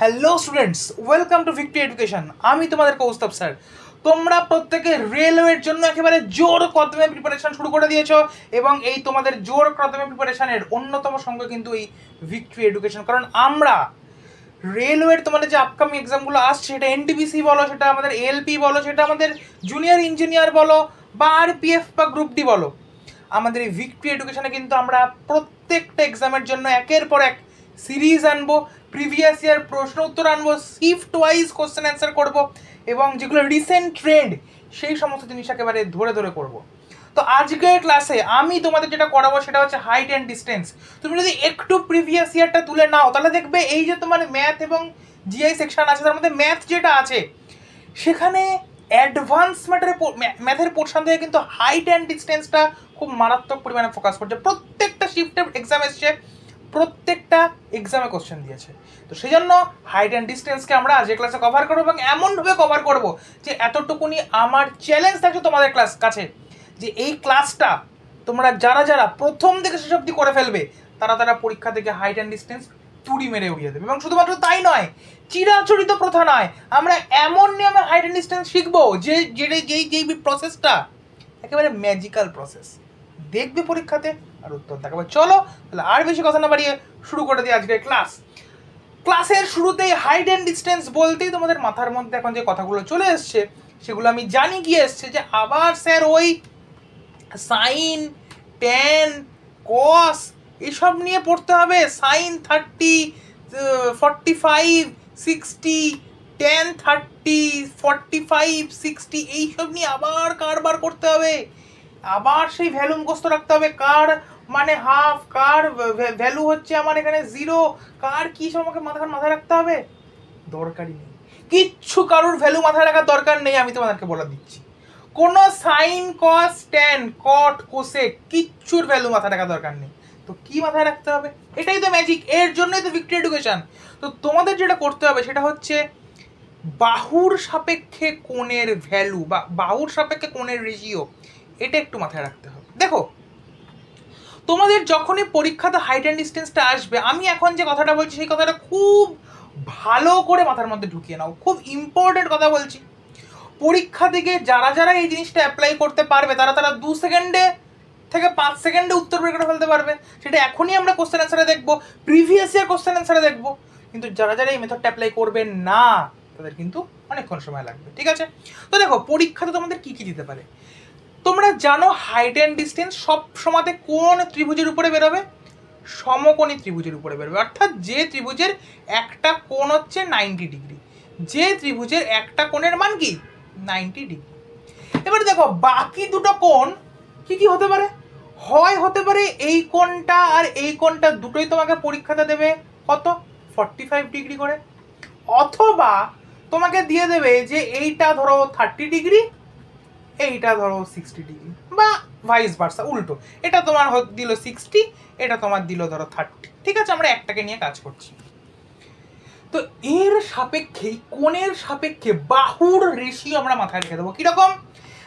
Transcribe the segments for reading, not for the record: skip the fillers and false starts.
Hello students, welcome to victory education. আমি তোমাদের Kaustav sir. তোমরা প্রত্যেকে রেলওয়ের জন্য একেবারে জোর কদমে প্রিপারেশন শুরু করে দিয়েছো এবং এই তোমাদের জোর কদমে প্রিপারেশনের অন্যতম সঙ্গ কিন্তু এই ভিক্টরি এডুকেশন। কারণ আমরা রেলওয়ের তোমাদের যে আপকামিং এক্সামগুলো আসছে, সেটা এনটিপিসি বলো, সেটা আমাদের এএলপি বলো, সেটা আমাদের জুনিয়র ইঞ্জিনিয়ার বলো বা আরপিএফ বা গ্রুপ ডি বলো, আমাদের এই ভিক্টরি এডুকেশনে কিন্তু আমরা প্রত্যেকটা এক্সামের জন্য একের পর এক সিরিজ আনবো, প্রিভিয়াস ইয়ার প্রশ্ন উত্তর আনবো, শিফট ওয়াইজ কোশ্চেন অ্যান্সার করবো এবং যেগুলো রিসেন্ট ট্রেন্ড সেই সমস্ত জিনিস একেবারে ধরে ধরে করবো। তো আজকের ক্লাসে আমি তোমাদের যেটা করাবো সেটা হচ্ছে হাইট অ্যান্ড ডিস্টেন্স। তুমি যদি একটু প্রিভিয়াস ইয়ারটা তুলে নাও তাহলে দেখবে এই যে তোমার ম্যাথ এবং জিআই সেকশন আছে, তার মধ্যে ম্যাথ যেটা আছে সেখানে অ্যাডভান্স ম্যাথের পোর্শন থেকে কিন্তু হাইট অ্যান্ড ডিস্টেন্সটা খুব মারাত্মক পরিমাণে ফোকাস করছে। প্রত্যেকটা শিফটের এক্সাম এসছে, প্রত্যেকটা এক্সামে কোশ্চেন দিয়েছে। তো সেই জন্য হাইট অ্যান্ড ডিস্টেন্সকে আমরা আজকের ক্লাসে কভার করবো এবং এমনভাবে কভার করবো যে এতটুকুনি আমার চ্যালেঞ্জ থাকছে তোমাদের কাছে যে এই ক্লাসটা তোমরা যারা যারা প্রথম থেকে শেষ অবধি করে ফেলবে তারা পরীক্ষা থেকে হাইট অ্যান্ড ডিস্টেন্স তুড়ি মেরে উড়িয়ে দেবে। এবং শুধুমাত্র তাই নয়, চিরাচরিত প্রথা নয়, আমরা এমন নিয়মে হাইট অ্যান্ড ডিস্টেন্স শিখবো যেই প্রসেসটা একেবারে ম্যাজিক্যাল প্রসেস। দেখবে পরীক্ষাতে আর উত্তর দেখাবে। চলো তাহলে আর বেশি কথা না বাড়িয়ে শুরু করে দিই আজকের ক্লাসের শুরুতেই হাইট অ্যান্ড ডিস্টেন্স বলতেই তোমাদের মাথার মধ্যে এখন যে কথাগুলো চলে এসছে সেগুলো আমি জানি গিয়ে এসছে যে আবার স্যার ওই সাইন, ট্যান, কস এসব নিয়ে পড়তে হবে। সাইন 30, 45, 60, ট্যান 30, 45, 60 এইসব নিয়ে আবার কারবার করতে হবে। আবার সেই ভ্যালু মুখস্থ রাখতে হবে, কার মানে হাফ, কার ভ্যালু হচ্ছে আমার এখানে 0, কার কি সব আমাকে মাথায় রাখতে হবে। দরকারই নেই, কিচ্ছু কারোর ভ্যালু মাথায় রাখার দরকার নেই। আমি তোমাদেরকে বলে দিচ্ছি, কোনো সাইন, কস, ট্যান, কট, কোসেক কিচ্ছুর ভ্যালু মাথায় রাখার দরকার নেই। তো কি মাথায় রাখতে হবে? এটাই তো ম্যাজিক, এর জন্যই তো ভিক্টরি এডুকেশন। তো তোমাদের যেটা করতে হবে সেটা হচ্ছে বাহুর সাপেক্ষে কোণের ভ্যালু বা বাহুর সাপেক্ষে কোণের রেশিও, এটা একটু মাথায় রাখতে হবে। দেখো, তোমাদের যখনই পরীক্ষাতে হাইট অ্যান্ড ডিস্টেন্সটা আসবে, আমি এখন যে কথাটা বলছি সেই কথাটা খুব ভালো করে মাথার মধ্যে ঢুকিয়ে নাও। খুব ইম্পর্টেন্ট কথা বলছি। পরীক্ষা থেকে যারা এই জিনিসটা অ্যাপ্লাই করতে পারবে তারা 2 সেকেন্ডে থেকে 5 সেকেন্ডে উত্তর বের করে ফেলতে পারবে। সেটা এখনই আমরা কোশ্চেন অ্যান্সারে দেখবো, প্রিভিয়াস ইয়ার কোশ্চেন অ্যান্সারে দেখবো। কিন্তু যারা এই মেথডটা অ্যাপ্লাই করবে না তাদের কিন্তু অনেকক্ষণ সময় লাগবে। ঠিক আছে? তো দেখো, পরীক্ষাতে তোমাদের কি কি দিতে পারে। তোমরা জানো হাইট অ্যান্ড ডিস্টেন্স সব সময়তে কোন ত্রিভুজের উপরে বেরোবে? সমকোণী ত্রিভুজের উপরে বেরোবে। অর্থাৎ যে ত্রিভুজের একটা কোণ হচ্ছে 90 ডিগ্রি, যে ত্রিভুজের একটা কোণের মান কি 90 ডিগ্রি। এবারে দেখো, বাকি দুটো কোণ কি কি হতে পারে? হয় হতে পারে এই কোণটা আর এই কোণটা দুটোই তোমাকে পরীক্ষাতে দেবে কত 45 ডিগ্রি করে, অথবা তোমাকে দিয়ে দেবে যে এইটা ধরো 30 ডিগ্রি, এইটা ধরো 60 ডিগ্রি, বা ভাইস ভার্সা, উল্টো। এটা তোমার দিল 60, এটা তোমার দিল ধরো 30। ঠিক আছে, আমরা একটাকে নিয়ে কাজ করছি। তো এর সাপেক্ষে, কোণের সাপেক্ষে বাহুর রেশিও আমরা মাথায় রেখে দেবো। কিরকম?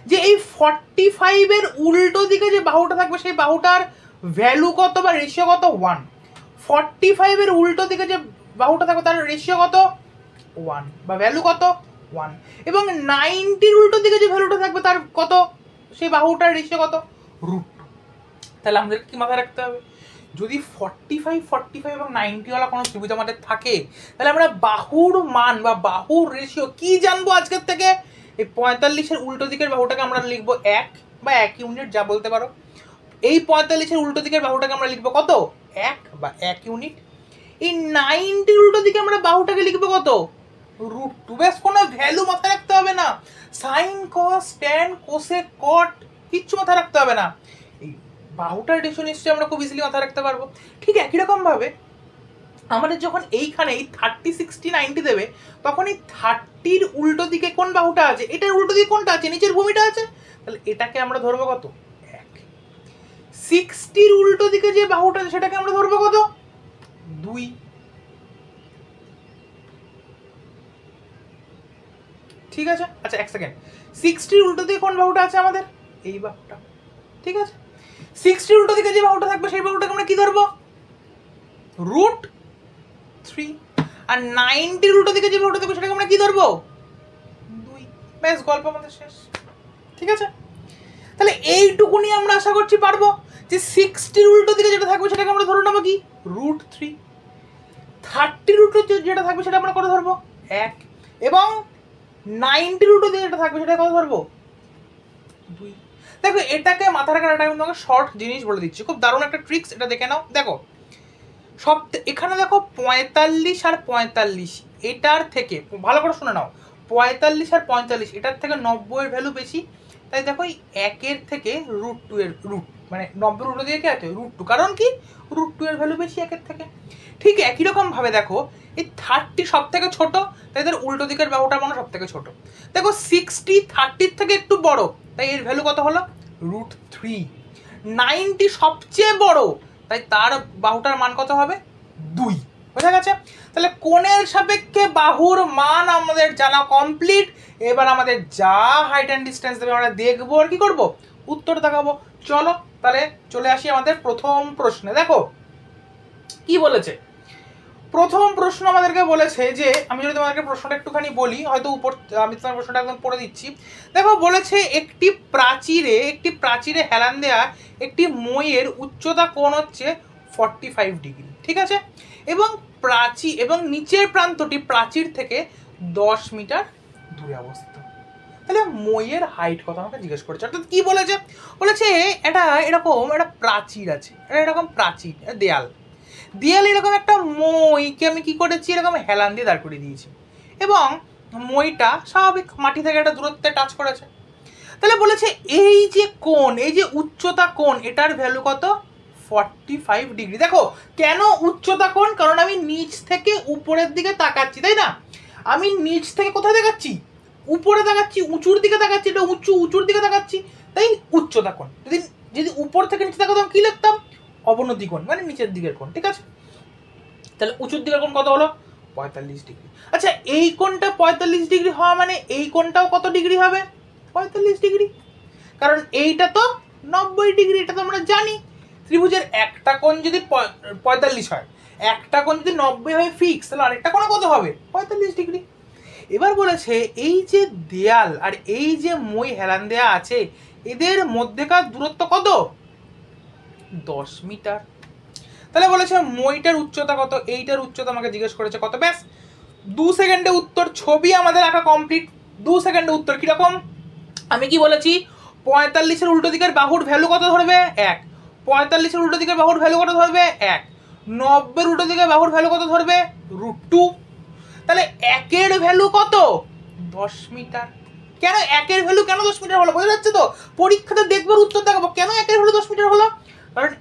যে এই 45 এর উল্টো দিকে যে বাহুটা থাকবে সেই বাহুটার ভ্যালু কত বা রেশিও কত? 1। 45 এর উল্টো দিকে যে বাহুটা থাকবে তার রেশিও কত? 1 বা ভ্যালু কত? 1। এবং 90 উল্টো দিকে যে ভ্যালুটা থাকবে তার কত? সেই বাহুটার রেশিও কত? √2। তাহলে আমাদের কি মাথায় রাখতে হবে? যদি 45 এবং 90 ওয়ালা কোনো ত্রিভুজ আমাদের থাকে তাহলে আমরা বাহুর মান বা বাহুর রেশিও কি জানবো আজকের থেকে? এই 45 এর উল্টো দিকের বাহুটাকে আমরা লিখবো 1 বা 1 ইউনিট, যা বলতে পারো। এই 45 এর উল্টো দিকের বাহুটাকে আমরা লিখবো কত? 1 বা 1 ইউনিট। এই 90 উল্টো দিকে আমরা বাহুটাকে লিখবো কত? √2। বেশ, কোনো ভ্যালু মাথায় রাখতে হবে না। সাইন, কস, ট্যান, কোসেক, কট কিচ্ছু মাথায় রাখতে হবে না। এই বাহুটার রেশিও নিশ্চয়ই আমরা খুব ইজিলি মাথায় রাখতে পারবো। ঠিক একই রকম ভাবে আমাদের যখন এইখানে এই 30, 60, 90 দেবে, তখন এই 30-র উল্টো দিকে কোন বাহুটা আছে? এটার উল্টো দিকে কোনটা আছে? নিচের ভূমিটা আছে। তাহলে এটাকে আমরা ধরবো কত? 1। 60-র উল্টো দিকে যে বাহুটা আছে সেটাকে আমরা ধরবো কত? 2। ঠিক আছে? আচ্ছা, 1 সেকেন্ড। 60-র উল্টো দিকে কোন বাহুটা আছে আমাদের? এই বাহুটা। ঠিক আছে? 60-র উল্টো দিকে যে বাহুটা থাকবে সেই বাহুটাকে আমরা কি ধরবো? √3। আর 90 উল্টো দিকে যে বাহুটা থাকবে সেটাকে আমরা কি ধরবো? 2। ব্যাস, গল্প আমাদের শেষ। ঠিক আছে, তাহলে এইটুকুনি আমরা আশা করছি পারবো যে 60 উল্টো দিকে যেটা থাকবে সেটাকে আমরা ধরে নেবো কি? √3। 30 উল্টো যেটা থাকবে সেটা আমরা কত ধরবো? 1। এবং 90 উল্টো দিকে যেটা থাকবে সেটা কত ধরবো? 2। দেখো, এটাকে মাথা রাখার একটা আমি তোমাকে শর্ট জিনিস বলে দিচ্ছি, খুব দারুণ একটা ট্রিক্স, এটা দেখে নাও। দেখো, সব এখানে দেখো 45 আর 45, এটার থেকে ভালো করে শুনে নাও, 45 আর 45 এটার থেকে 90 এর ভ্যালু বেশি। তাই দেখো এই 1 থেকে √2 এর মানে 90 উল্টো দিকে কি আছে? √2। কারণ কি? √2 এর ভ্যালু বেশি 1 থেকে। ঠিক একই রকম ভাবে দেখো এই 30 সব থেকে ছোট, তাই এদের উল্টো দিকের বাহুটা মানে সব থেকে ছোট। দেখো 60 30 থেকে একটু বড়, তাই এর ভ্যালু কত হলো? √3। 90 সবচেয়ে বড়, তাই তার বাহুটার মান কত হবে? 2। বোঝা গেছে? তাহলে কোণের সাপেক্ষে বাহুর মান আমাদের জানা কমপ্লিট। এবার আমাদের যা হাইট অ্যান্ড ডিস্টেন্স দেবে আমরা দেখবো আর কি করবো? উত্তর দেখাবো। চলো তাহলে চলে আসি আমাদের প্রথম প্রশ্নে। দেখো কি বলেছে। প্রথম প্রশ্ন আমাদেরকে বলেছে যে, আমি যদি তোমাদেরকে প্রশ্নটা একটুখানি বলি, হয়তো উপর আমি তোমার প্রশ্নটা একদম পড়ে দিচ্ছি। দেখো বলেছে একটি প্রাচীরে হেলান দেয়া একটি মইয়ের উচ্চতা কোণ হচ্ছে 45 ডিগ্রি। ঠিক আছে, এবং নিচের প্রান্তটি প্রাচীর থেকে 10 মিটার দূরে অবস্থিত। তাহলে মইয়ের হাইট কত আমাকে জিজ্ঞেস করেছে। অর্থাৎ কি বলেছে? বলেছে এটা এরকম একটা প্রাচীর আছে, এটা এরকম প্রাচীর, দেয়াল এরকম একটা মইকে আমি কি করেছি? এরকম হেলান দিয়ে দাঁড় করিয়ে দিয়েছি, এবং মইটা স্বাভাবিক মাটি থেকে একটা দূরত্বে টাচ করেছে। তাহলে বলেছে এই যে কোণ, এই যে উচ্চতা কোণ, এটার ভ্যালু কত? 45 ডিগ্রি। দেখো কেন উচ্চতা কোণ? কারণ আমি নিচ থেকে উপরের দিকে তাকাচ্ছি, তাই না? আমি নিচ থেকে কোথায় তাকাচ্ছি? উপরে তাকাচ্ছি, উঁচুর দিকে তাকাচ্ছি, এটা উঁচুর দিকে তাকাচ্ছি, তাই উচ্চতা কোণ। যদি উপর থেকে নিচে তাকাতাম কি লিখতাম? অবনতি কোণ, মানে নিচের দিকের কোণ। ঠিক আছে, তাহলে উঁচুর দিকের কোণ কত হলো? 45 ডিগ্রি। আচ্ছা, এই কোণটা 45 ডিগ্রি হওয়া মানে এই কোণটাও কত ডিগ্রি হবে? 45 ডিগ্রি। কারণ এইটা তো 90 ডিগ্রি, এটা তো আমরা জানি। ত্রিভুজের একটা কোণ যদি 45 হয়, একটা কোণ যদি 90 হয় ফিক্স, তাহলে আরেকটা কোণ কত হবে? 45 ডিগ্রি। এবার বলেছে এই যে দেয়াল আর এই যে মই হেলান দেয়া আছে, এদের মধ্যেকার দূরত্ব কত? 10 মিটার। তাহলে বলেছে মইটার উচ্চতা কত? এইটার উচ্চতা আমাকে জিজ্ঞেস করেছে কত। ব্যাস, 2 সেকেন্ডে উত্তর। ছবি আমাদের আঁকা কমপ্লিট। 2 সেকেন্ডে উত্তর। কিরকম? আমি কি বলেছি? 45 এর উল্টো দিকের বাহুর ভ্যালু কত ধরবে? 1। 45 এর উল্টো দিকের বাহুর ভ্যালু কত ধরবে? 1। 90 এর উল্টো দিকের বাহুর ভ্যালু কত ধরবে? √2। তাহলে 1 এর ভ্যালু কত? 10 মিটার। কেন 1 এর ভ্যালু কেন 10 মিটার হলো? বোঝা যাচ্ছে তো? পরীক্ষাতে দেখবার উত্তর দেখাবো কেন 1 এর ভ্যালু 10 মিটার হলো। কারণ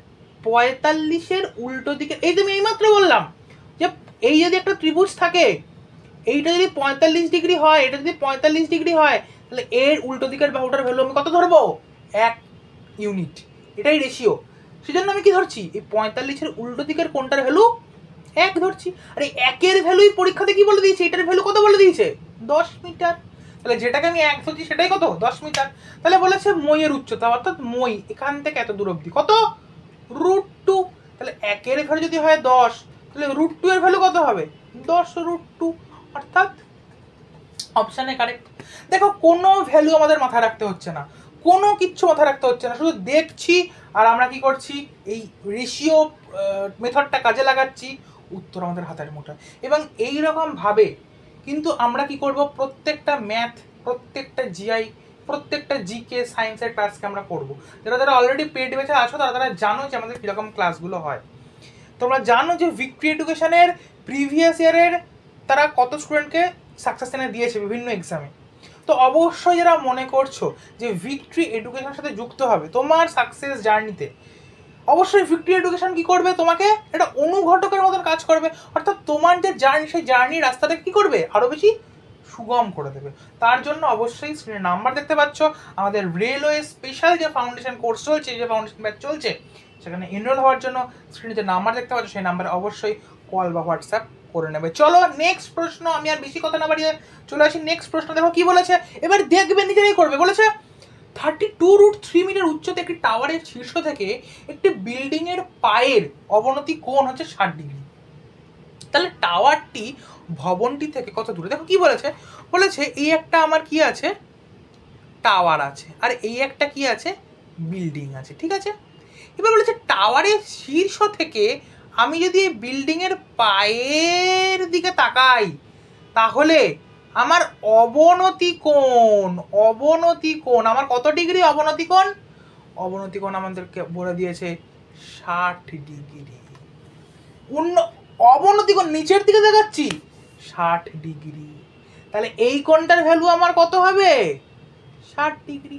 45 এর উল্টো দিকে, এই তো আমি এইমাত্র বললাম যে এই যদি একটা ত্রিভুজ থাকে, এইটা যদি 45 ডিগ্রি হয়, এটা যদি 45 ডিগ্রি হয়, তাহলে এর উল্টো দিকের বাহুটার ভ্যালু আমি কত ধরবো? 1 ইউনিট। এটাই রেশিও। সেজন্য আমি কি ধরছি? এই 45 এর উল্টো দিকের কোণটার ভ্যালু 1 ধরছি। আর এই 1 এর ভ্যালুই পরীক্ষাতে কি বলে দিয়েছে? এটার ভ্যালু কত বলে দিয়েছে? 10 মিটার। তাহলে যেটাকে আমি 1 ধরছি সেটাই কত? 10 মিটার। তাহলে বলেছে মই এর উচ্চতা, অর্থাৎ মই এখান থেকে এত দূর অবধি কত? √2। তাহলে 1 এর ভ্যালু যদি হয় 10, তাহলে √2 এর ভ্যালু কত হবে? 10 √2, অর্থাৎ অপশানে কারেক্ট। দেখো কোনো ভ্যালু আমাদের মাথায় রাখতে হচ্ছে না, কোনো কিচ্ছু মাথায় রাখতে হচ্ছে না, শুধু দেখছি আর আমরা কি করছি? এই রেশিও মেথডটা কাজে লাগাচ্ছি, উত্তর আমাদের হাতের মুঠোয়। এবং এই রকম ভাবে কিন্তু আমরা কি করব? প্রত্যেকটা ম্যাথ, প্রত্যেকটা জিআই, প্রত্যেকটা জিকে সায়েন্সের ক্লাসকে আমরা করব। যারা অলরেডি পেড বেঁচে আছো তারা জানো যে আমাদের কীরকম ক্লাসগুলো হয়। তোমরা জানো যে ভিক্টরি এডুকেশনের প্রিভিয়াস ইয়ারের তারা কত স্টুডেন্টকে সাকসেস এনে দিয়েছে বিভিন্ন এক্সামে। তো অবশ্যই যারা মনে করছো যে ভিক্টরি এডুকেশনের সাথে যুক্ত হবে তোমার সাকসেস জার্নিতে, অবশ্যই ভিক্টরি এডুকেশন কি করবে? তোমাকে একটা অনুঘটকের মতন কাজ করবে। অর্থাৎ তোমার যে জার্নি, সেই জার্নির রাস্তাটা কি করবে? আরও বেশি সুগম করে দেবে। তার জন্য অবশ্যই স্ক্রিনে নাম্বার দেখতে পাচ্ছ, আমাদের রেলওয়ে স্পেশাল যে ফাউন্ডেশন কোর্স চলছে, যে ফাউন্ডেশন ব্যাচ চলছে, সেখানে এনরোল হওয়ার জন্য স্ক্রিনে যে নাম্বার দেখতে পাচ্ছ সেই নাম্বারে অবশ্যই কল বা হোয়াটসঅ্যাপ করে নেবে। চলো নেক্সট প্রশ্ন, আমি আর বেশি কথা না বাড়িয়ে চলে আসি নেক্সট প্রশ্ন। দেখো কি বলেছে, এবার দেখবে নিজেরাই করবে। বলেছে 32√3 মিটার উচ্চতা একটি টাওয়ারের শীর্ষ থেকে একটি বিল্ডিং এর পায়ের অবনতি কোণ হচ্ছে 60 ডিগ্রি। তাহলে টাওয়ারটি ভবনটি থেকে কত দূরে? দেখো কি বলেছে, বলেছে এই একটা আমার কি আছে, টাওয়ার আছে, আর এই একটা কি আছে, বিল্ডিং আছে, ঠিক আছে। এবার বলেছে টাওয়ারের শীর্ষ থেকে আমি যদি এই বিল্ডিং এর পায়ের দিকে তাকাই তাহলে আমার অবনতি কোণ আমার কত ডিগ্রি অবনতি কোণ? অবনতি কোণ আমাদেরকে বলে দিয়েছে 60 ডিগ্রি। অবনতি কোণ নিচের দিকে দেখাচ্ছি 60 ডিগ্রি, তাহলে এই কোণটার ভ্যালু আমার কত হবে? 60 ডিগ্রি।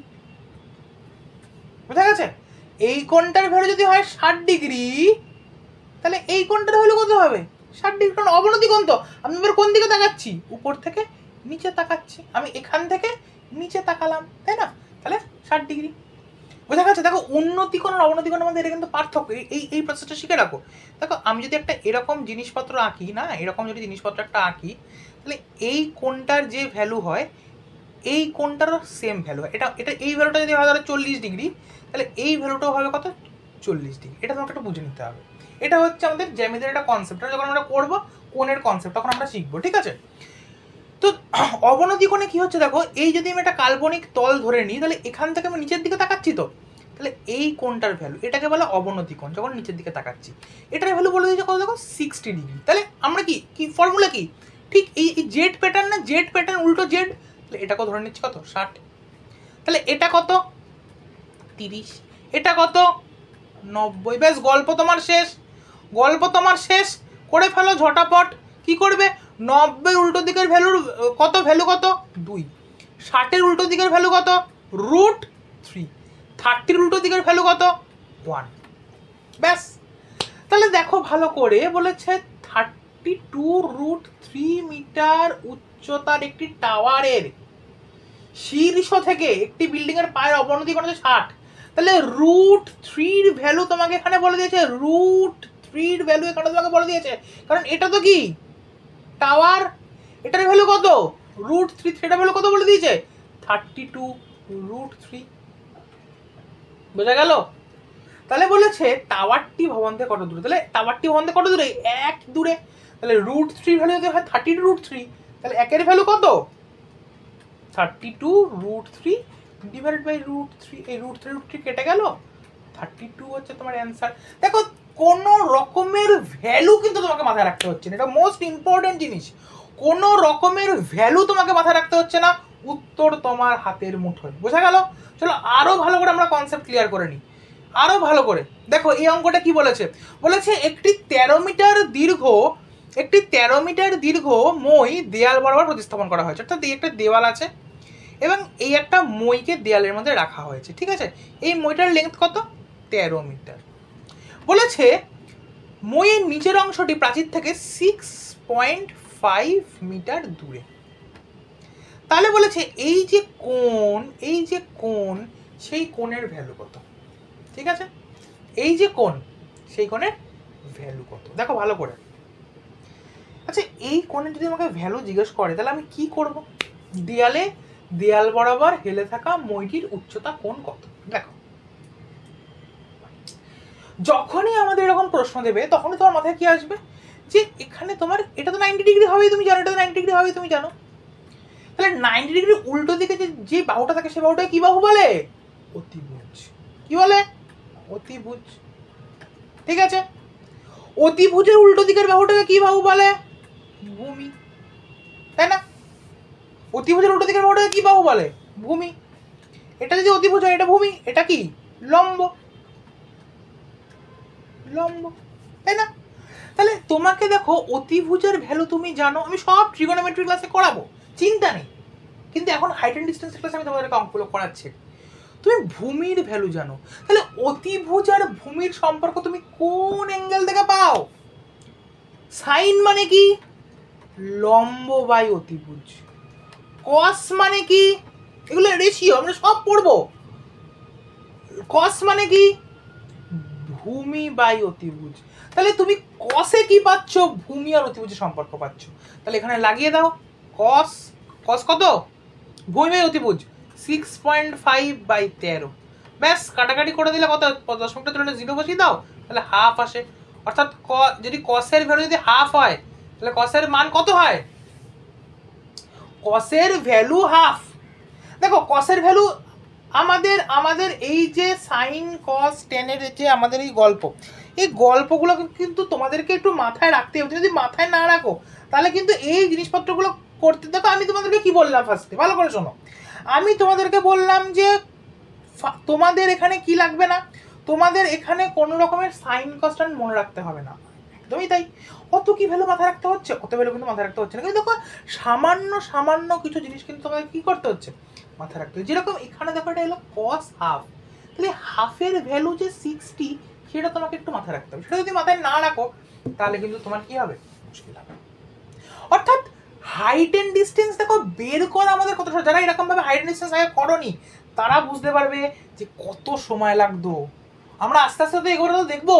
বুঝা গেছে? এই কোণটার ভ্যালু যদি হয় 60 ডিগ্রি, তাহলে এই কোণটার ভ্যালু কত হবে? 60 ডিগ্রি। কারণ অবনতি কোণ তো, আমি এবার কোন দিকে তাকাচ্ছি? উপর থেকে নিচে তাকাচ্ছি, আমি এখান থেকে নিচে তাকালাম, তাই না? তাহলে 60 ডিগ্রি। বোঝা গেছে? দেখো উন্নতি কোণ আর অবনতি কোণের মধ্যে এটা কিন্তু পার্থক্য, এই প্রসেসটা শিখে রাখো। দেখো আমি যদি একটা এরকম জিনিসপত্র আঁকি না, এরকম যদি জিনিসপত্র একটা আঁকি, তাহলে এই কোণটার যে ভ্যালু হয় এই কোণটারও সেম ভ্যালু হয়। এটা এই ভ্যালুটা যদি হয় ধরো 40 ডিগ্রি, তাহলে এই ভ্যালুটাও হবে কত? 40 ডিগ্রি। এটা তোমাকে একটু বুঝে নিতে হবে। এটা হচ্ছে আমাদের জ্যামিতির একটা কনসেপ্ট, যখন আমরা করবো কোণের কনসেপ্ট তখন আমরা শিখবো, ঠিক আছে? তো অবনতি কোণে কি হচ্ছে দেখো, এই যদি আমি একটা কাল্পনিক তল ধরে নিই, তাহলে এখান থেকে আমি নিচের দিকে তাকাচ্ছি, তো তাহলে এই কোণটার ভ্যালু এটাকে বলে অবনতি কোণ, যখন নিচের দিকে তাকাচ্ছি। এটার ভ্যালু বলে দিয়েছে কত দেখো, 60 ডিগ্রি। তাহলে আমরা কি ফর্মুলা কি, ঠিক এই জেড প্যাটার্ন না, জেড প্যাটার্ন উল্টো জেড, তাহলে এটাকেও ধরে নিচ্ছি কত, 60। তাহলে এটা কত, 30। এটা কত, 90। ব্যাস গল্প তোমার শেষ, করে ফেলো ঝটাপট। কি করবে? 90 উল্টো দিকের ভ্যালুর কত, ভ্যালু কত, 2। 60 উল্টো দিকের ভ্যালু কত, √3। 30 উল্টো দিকের ভ্যালু কত, 1। ব্যাস। তাহলে দেখো ভালো করে, বলেছে 32√3 মিটার উচ্চতার একটি টাওয়ারের শীর্ষ থেকে একটি বিল্ডিং এর পায়ের অবনতি কোণ 60। তাহলে √3 ভ্যালু তোমাকে এখানে বলে দিয়েছে, √3 ভ্যালু এখানে তোমাকে বলে দিয়েছে, কারণ এটা তো কি টাওয়ার, এটার ভ্যালু কত, √3। এটার ভ্যালু কত বলে দিয়েছে, 32√3। বোঝা গেল? তাহলে বলেছে টাওয়ারটি ভবন থেকে কত দূরে? তাহলে টাওয়ারটি ভবন থেকে কত দূরে? 1 দূরে। তাহলে √3 ভ্যালু যদি হয় 32√3, তাহলে একের ভ্যালু কত, 32√3 ডিভাইডেড বাই √3। এই √3 কেটে গেল, 32 হচ্ছে তোমার অ্যান্সার। দেখো কোন রকমের ভ্যালু কিন্তু তোমাকে মাথায় রাখতে হচ্ছে না, এটা মোস্ট ইম্পর্টেন্ট জিনিস। কোন রকমের ভ্যালু তোমাকে মাথায় রাখতে হচ্ছে না, উত্তর তোমার হাতের মুঠোয়। বোঝা গেল? চলো আরো ভালো করে আমরা কনসেপ্ট ক্লিয়ার করে নিই, আরো ভালো করে। দেখো এই অঙ্কটা কি বলেছে, বলেছে একটি 13 মিটার দীর্ঘ মই দেয়াল বরাবর প্রতিস্থাপন করা হয়েছে। অর্থাৎ এই একটা দেওয়াল আছে এবং এই একটা মইকে দেয়ালের মধ্যে রাখা হয়েছে, ঠিক আছে? এই মইটার লেন্থ কত, 13 মিটার। বলেছে মইয়ের নিচের অংশটি প্রাচীর থেকে 6.5 মিটার দূরে। তাহলে বলেছে এই যে কোণ সেই কোণের ভ্যালু কত, ঠিক আছে? এই যে কোণ সেই কোণের ভ্যালু কত, দেখো ভালো করে। আচ্ছা এই কোণের যদি আমাকে ভ্যালু জিজ্ঞেস করে, তাহলে আমি কি করব? দেয়াল বরাবর হেলে থাকা মইটির উচ্চতা কোণ কত। দেখো যখনই আমাদের এরকম প্রশ্ন দেবে তখনই তোমার মাথায় কি আসবে, যে এখানে তোমার এটা তো 90 ডিগ্রি হবেই, তুমি জানো এটা তো 90 ডিগ্রি হবেই, তুমি জানো। তাহলে 90 ডিগ্রি উল্টো দিকে যে বাহুটা থাকে সেই বাহুটাকে কি বাহু বলে? অতিভুজ। কি বলে? অতিভুজ। ঠিক আছে, অতিভুজের উল্টো দিকের বাহুটাকে কি বাহু বলে? ভূমি, তাই না? অতিভুজের উল্টো দিকের বাহুটাকে কি বাহু বলে? ভূমি। এটা যদি অতিভুজ হয় এটা ভূমি, এটা কি লম্ব, তাই না? তাহলে তোমাকে দেখো অতিভুজের ভ্যালু তুমি জানো, আমি সব ট্রিগোনোমেট্রি ক্লাসে করাবো, চিন্তা নেই। কিন্তু এখন হাইট এন্ড ডিসটেন্স ক্লাসে আমি তোমাদেরকে অঙ্কগুলো করাচ্ছি। তুমি ভূমির ভ্যালু জানো, তাহলে অতিভুজ আর ভূমির সম্পর্ক তুমি কোন অ্যাঙ্গেল থেকে পাও? সাইন মানে কি? লম্ব বাই অতিভুজ। কস মানে কি? এগুলো রেশিও, আমরা সব পড়বো। কস মানে কি? ভূমি বাই অতিভুজ। তাহলে তুমি কসে কি পাচ্ছ? ভূমি আর অতিভুজের সম্পর্ক পাচ্ছ। তাহলে এখানে লাগিয়ে দাও কস কত, ভূমি বাই অতিভুজ 6.5/13। ব্যাস কাটাকাটি করে দিলে কত, 10 মিটার তুলে 0 বসিয়ে দাও, তাহলে হাফ আসে। অর্থাৎ যদি কসের ভ্যালু যদি হাফ হয় তাহলে কসের মান কত হয়? কসের ভ্যালু হাফ। দেখো কসের ভ্যালু আমাদের এই যে সাইন কস টেনের যে আমাদের এই গল্পগুলো কিন্তু তোমাদেরকে একটু মাথায় রাখতে হবে। যদি মাথায় না রাখো তাহলে কিন্তু এই জিনিসপত্রগুলো করতে। দেখো আমি তোমাদেরকে কি বললাম ফার্স্টে, ভালো করে শোনো। আমি তোমাদেরকে বললাম যে তোমাদের এখানে কি লাগবে না, তোমাদের এখানে কোনো রকমের সাইন কনস্ট্যান্ট মনে রাখতে হবে না, একদমই তাই। অত কি ভ্যালু মাথায় রাখতে হচ্ছে? অত ভ্যালু কিন্তু মাথায় রাখতে হচ্ছে না, কিন্তু দেখো সামান্য কিছু জিনিস কিন্তু তোমাদের কি করতে হচ্ছে, মাথায় রাখতে হচ্ছে। যেরকম এখানে দেখো এটা হলো কস হাফ, তাহলে হাফের ভ্যালু যে 60 সেটা তোমাকে একটু মাথায় রাখতে হবে। সেটা যদি মাথায় না রাখো তাহলে কিন্তু তোমার কি হবে, মুশকিল হবে। অর্থাৎ হাইট এন্ড ডিস্টেন্স দেখো বের করা আমাদের কত সহজ। যারা এরকম ভাবে হাইট এন্ড ডিস্টেন্স আগে করনি তারা বুঝতে পারবে যে কত সময় লাগতো। আমরা আস্তে আস্তে এগুলো দেখবো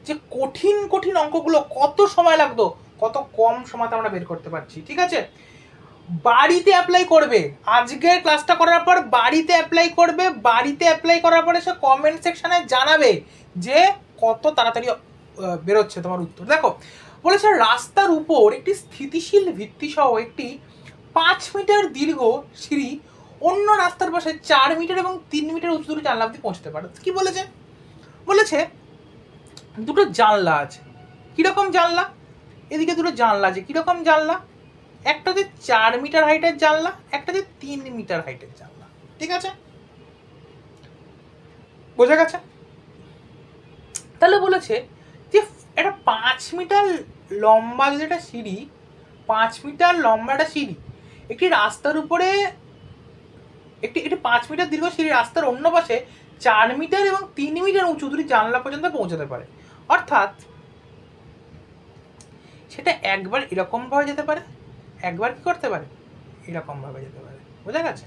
যে কঠিন কঠিন অঙ্কগুলো কত সময় লাগতো, কত কম সময়তে আমরা বের করতে পারছি। ঠিক আছে, বাড়িতে অ্যাপ্লাই করবে, আজকের ক্লাসটা করার পর বাড়িতে অ্যাপ্লাই করবে। বাড়িতে অ্যাপ্লাই করার পরে সে কমেন্ট সেকশনে জানাবে যে কত তাড়াতাড়ি বেরোচ্ছে তোমার উত্তর। দেখো বলেছে রাস্তার উপর একটি স্থিতিশীল ভিত্তি সহ একটি 5 মিটার দীর্ঘ সিঁড়ি অন্য রাস্তার পাশে 4 মিটার এবং 3 মিটার উঁচু দুটো জানলা অবধি পৌঁছতে পারে। কি বলেছে? বলেছে দুটো জানলা আছে। কিরকম জানলা? এদিকে দুটো জানলা আছে। কিরকম জানলা? একটা যে 4 মিটার হাইটের জানলা, একটা যে 3 মিটার হাইটের জানলা। ঠিক আছে, বোঝা গেছে? তাহলে বলেছে যে এটা 5 মিটার লম্বা যেটা সিঁড়ি, 5 মিটার লম্বা একটা সিঁড়ি একটি রাস্তার উপরে, একটি 5 মিটার দীর্ঘ সিঁড়ি রাস্তার অন্য পাশে 4 মিটার এবং 3 মিটার উঁচু দুটি জানলা পর্যন্ত পৌঁছাতে পারে। অর্থাৎ সেটা একবার এরকম ভাবে যেতে পারে, একবার কি করতে পারে, এরকম ভাবে যেতে পারে। বোঝা গেছে?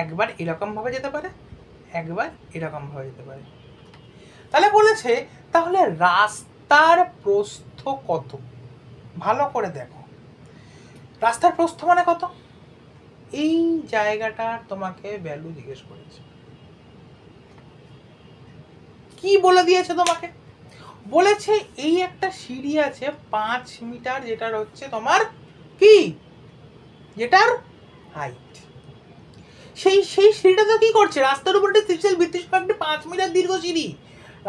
একবার এরকম ভাবে যেতে পারে, একবার এরকম ভাবে যেতে পারে। তাহলে বলেছে তাহলে রাস্তার প্রস্থ কত? ভালো করে দেখো, রাস্তার প্রস্থ মানে কত? এই জায়গাটার তোমাকে ভ্যালু জিজ্ঞেস করেছে। কি বলে দিয়েছে তোমাকে? বলেছে এই একটা সিঁড়ি আছে 5 মিটার, যেটার হচ্ছে তোমার কি, যেটার হাইট। সেই সিঁড়িটা তো কি করছে, রাস্তার উপর একটা স্থিতিশীল ভিত্তি সহ একটা 5 মিটার দীর্ঘ সিঁড়ি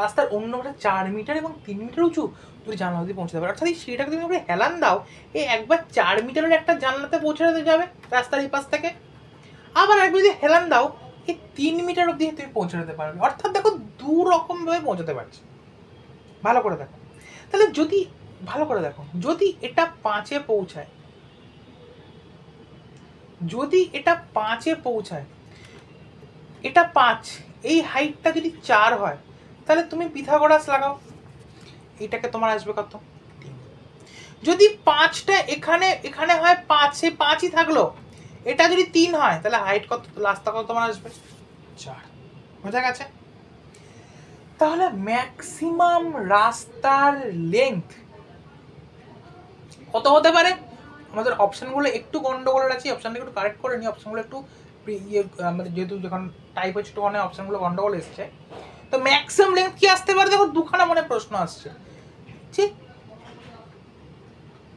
রাস্তার অন্য একটা 4 মিটার এবং 3 মিটার উঁচু তুমি জানলা অবধি পৌঁছতে পারো। অর্থাৎ এই সিঁড়িটাকে তুমি হেলান দাও, এই একবার 4 মিটারের একটা জানলাতে পৌঁছাতে যাবে রাস্তার এই পাশ থেকে, আবার একবার যদি হেলান দাও এই 3 মিটার অবধি তুমি পৌঁছাতে পারবে। অর্থাৎ দেখো দু রকম ভাবে পৌঁছাতে পারছে। ভালো করে দেখো, তাহলে যদি ভালো করে দেখো, যদি এটা 5-এ পৌঁছায়, যদি এটা 5-এ পৌঁছায়, এটা 5, এই হাইটটা যদি 4 হয় তাহলে তুমি পিথাগোরাস লাগাও, এটাকে তোমার আসবে কত, 3। যদি 5টা এখানে এখানে হয় 5, সে 5ই থাকলো। এটা যদি 3 হয় তাহলে হাইট কত, রাস্তা কত তোমার আসবে, 4। বোঝা গেছে? তাহলে ম্যাক্সিমাম রাস্তার লেন্থ কত হতে পারে? আমাদের অপশনগুলো একটু গন্ডগোল আছে, অপশনটা একটু কারেক্ট করে নিই। অপশনগুলো একটু আমাদের যেহেতু যখন টাইপ হচ্ছে তখন অপশনগুলো গন্ডগোল এসছে। তো ম্যাক্সিমাম লেন্থ কি আসতে পারে? দেখো দুখানা মনে প্রশ্ন আসছে, ঠিক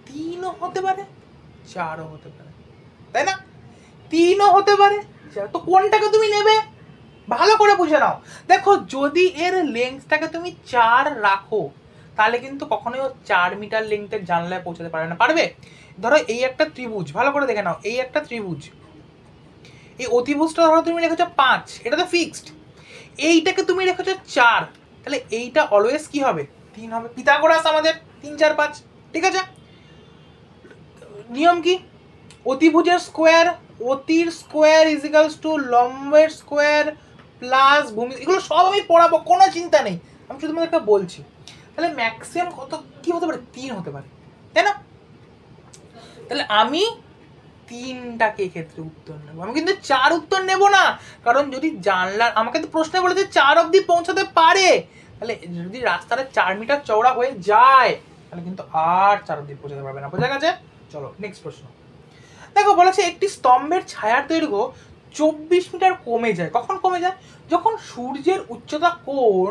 3ও হতে পারে, 4ও হতে পারে, তাই না? 3ও হতে পারে, তো কোনটাকে তুমি নেবে ভালো করে বুঝে নাও। দেখো যদি এর লেন্থটাকে তুমি 4 রাখো তাহলে কিন্তু কখনোই 4 মিটার লেন্থের জানলায় পৌঁছাতে পারবে না। পারবে? ধরো এই একটা ত্রিভুজ, ভালো করে দেখে নাও, এই একটা ত্রিভুজ, এই অতিভুজটা ধরো তুমি রেখেছো 5, এটা তো ফিক্সড। এইটাকে তুমি রেখেছো 4, তাহলে এইটা অলওয়েজ কি হবে, 3 হবে। পিথাগোরাস আমাদের 3, 4, 5। ঠিক আছে, নিয়ম কি? অতিভুজের স্কোয়ার, অতির স্কোয়ার ইজ ইকুয়ালস টু লম্বের স্কোয়ার প্লাস ভূমি। এগুলো সব আমি পড়াবো, কোনো চিন্তা নেই, আমি শুধু তোমাদেরকে বলছি। তাহলে ম্যাক্সিমাম কত কি হতে পারে, 3 হতে পারে, তাই না? তাহলে আমি 3টাকে ক্ষেত্রে উত্তর নেব, আমি কিন্তু 4 উত্তর নেব না। কারণ যদি জানলার, আমাকে তো প্রশ্নে বলেছে 4 অবধি পৌঁছাতে পারে, তাহলে যদি রাস্তাটা 4 মিটার চওড়া হয়ে যায় তাহলে কিন্তু আর 4 অবধি পৌঁছাতে পারবে না। বোঝা গেছে? চলো নেক্সট প্রশ্ন দেখো। বলেছে একটি স্তম্ভের ছায়ার দৈর্ঘ্য 24 মিটার কমে যায়। কখন কমে যায়? যখন সূর্যের উচ্চতা কোণ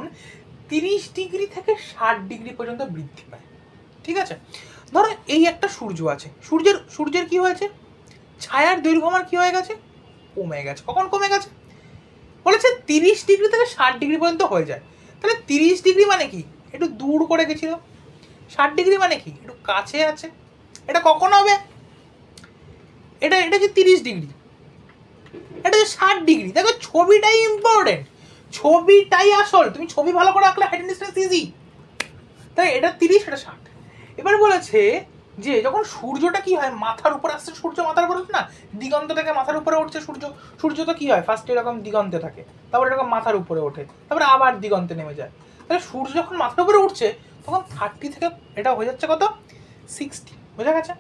30 ডিগ্রি থেকে 60 ডিগ্রি পর্যন্ত বৃদ্ধি পায়। ঠিক আছে, ধরো এই একটা সূর্য আছে, সূর্যের কি হয়েছে, ছায়ার দৈর্ঘ্য আমার কি হয়ে গেছে, কমে গেছে। কখন কমে গেছে বলেছে 30 ডিগ্রি থেকে 60 ডিগ্রি পর্যন্ত হয়ে যায়। তাহলে 30 ডিগ্রি মানে কি, একটু দূর করে গেছিল। 60 ডিগ্রি মানে কি, একটু কাছে আছে। এটা কখন হবে, এটা হচ্ছে 30 ডিগ্রি, এটা হচ্ছে 60 ডিগ্রি। দেখো ছবিটাই ইম্পর্টেন্ট, ছবিটাই আসল। তুমি ছবি ভালো করে আঁকলে হাইট ডিস্টেন্স ইজি। তাই এটা 30, এটা 60। এবার বলেছে যে যখন সূর্যটা কি হয়, মাথার উপর আসছে, সূর্য মাথার উপর না, দিগন্ত থেকে মাথার উপরে উঠছে সূর্য তো কি হয়, ফার্স্ট এরকম দিগন্তে থাকে, তারপর এরকম মাথার উপরে ওঠে, তারপরে আবার দিগন্তে নেমে যায়। তাহলে সূর্য যখন মাথার উপরে উঠছে তখন 30 থেকে এটা হয়ে যাচ্ছে কত, 60। বোঝা গেছে?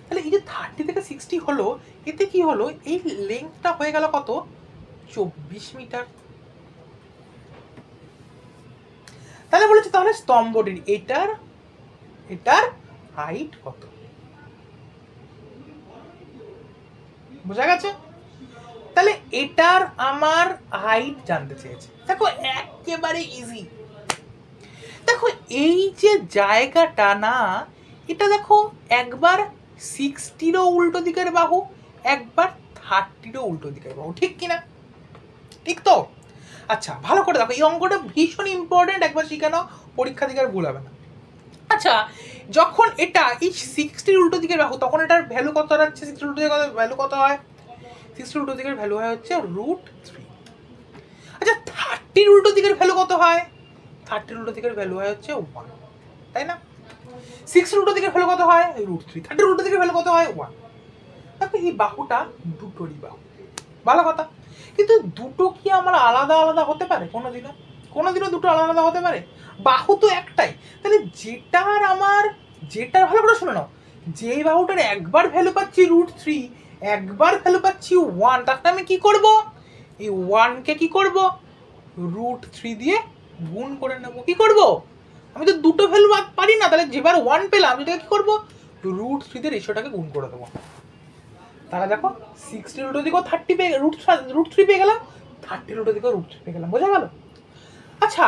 তাহলে এই যে 30 থেকে 60 হলো, এতে কি হলো, এই লেন্থটা হয়ে গেল কত, 24 মিটার। তাহলে বলেছে তাহলে স্তম্ভটির এটার হাইট কত। বোঝা গেছে? তাহলে এটার আমার হাইট জানতে চেয়েছে। দেখো একেবারে ইজি। দেখো এই যে জায়গাটা না, এটা দেখো একবার 60-রও উল্টো দিকের বাহু, একবার 30-রও উল্টো দিকের বাহু, ঠিক কিনা? ঠিক তো? আচ্ছা ভালো করে দেখো, এই অঙ্কটা ভীষণ ইম্পর্টেন্ট, একবার শিখে নাও, পরীক্ষা দিকে আর ভুল হবে না। আচ্ছা যখন এটা এই 60-র উল্টো দিকের বাহু, তখন এটার ভ্যালু কত দাঁড়াচ্ছে, 60-র উল্টো দিকের ভ্যালু কত হয়, 60-র উল্টো দিকের ভ্যালু হয় হচ্ছে √3। আচ্ছা 30-র উল্টো দিকের ভ্যালু কত হয়, 30-র উল্টো দিকের ভ্যালু হয় হচ্ছে 1, তাই না? 60-র উল্টো দিকের ভ্যালু কত হয়, √3। 30-র উল্টো দিকের ভ্যালু কত হয়, 1। দেখো এই বাহুটা দুটোরই বাহু, ভালো কথা। কিন্তু দুটো কি আমার আলাদা আলাদা হতে পারে কোনোদিনও দুটো আলাদা আলাদা হতে পারে? বাহু তো একটাই। তাহলে যেটার ভালো করে শুনে নাও, যেই বাহুটার একবার ভ্যালু পাচ্ছি √3, একবার ভ্যালু পাচ্ছি 1, তাকে আমি কি করব, এই 1কে কি করব, √3 দিয়ে গুণ করে নেব। কি করব, আমি তো দুটো ভ্যালু পারি না, তাহলে যেবার 1 পেলাম সেটাকে কি করব, √3 দিয়ে রেশিওটাকে গুণ করে দেবো। তাহলে দেখো 60-র উল্টো দিকেও 30 পেয়ে √3 পেয়ে গেলাম, 30-র উল্টো দিকেও √3 পেয়ে গেলাম। বোঝা গেল? আচ্ছা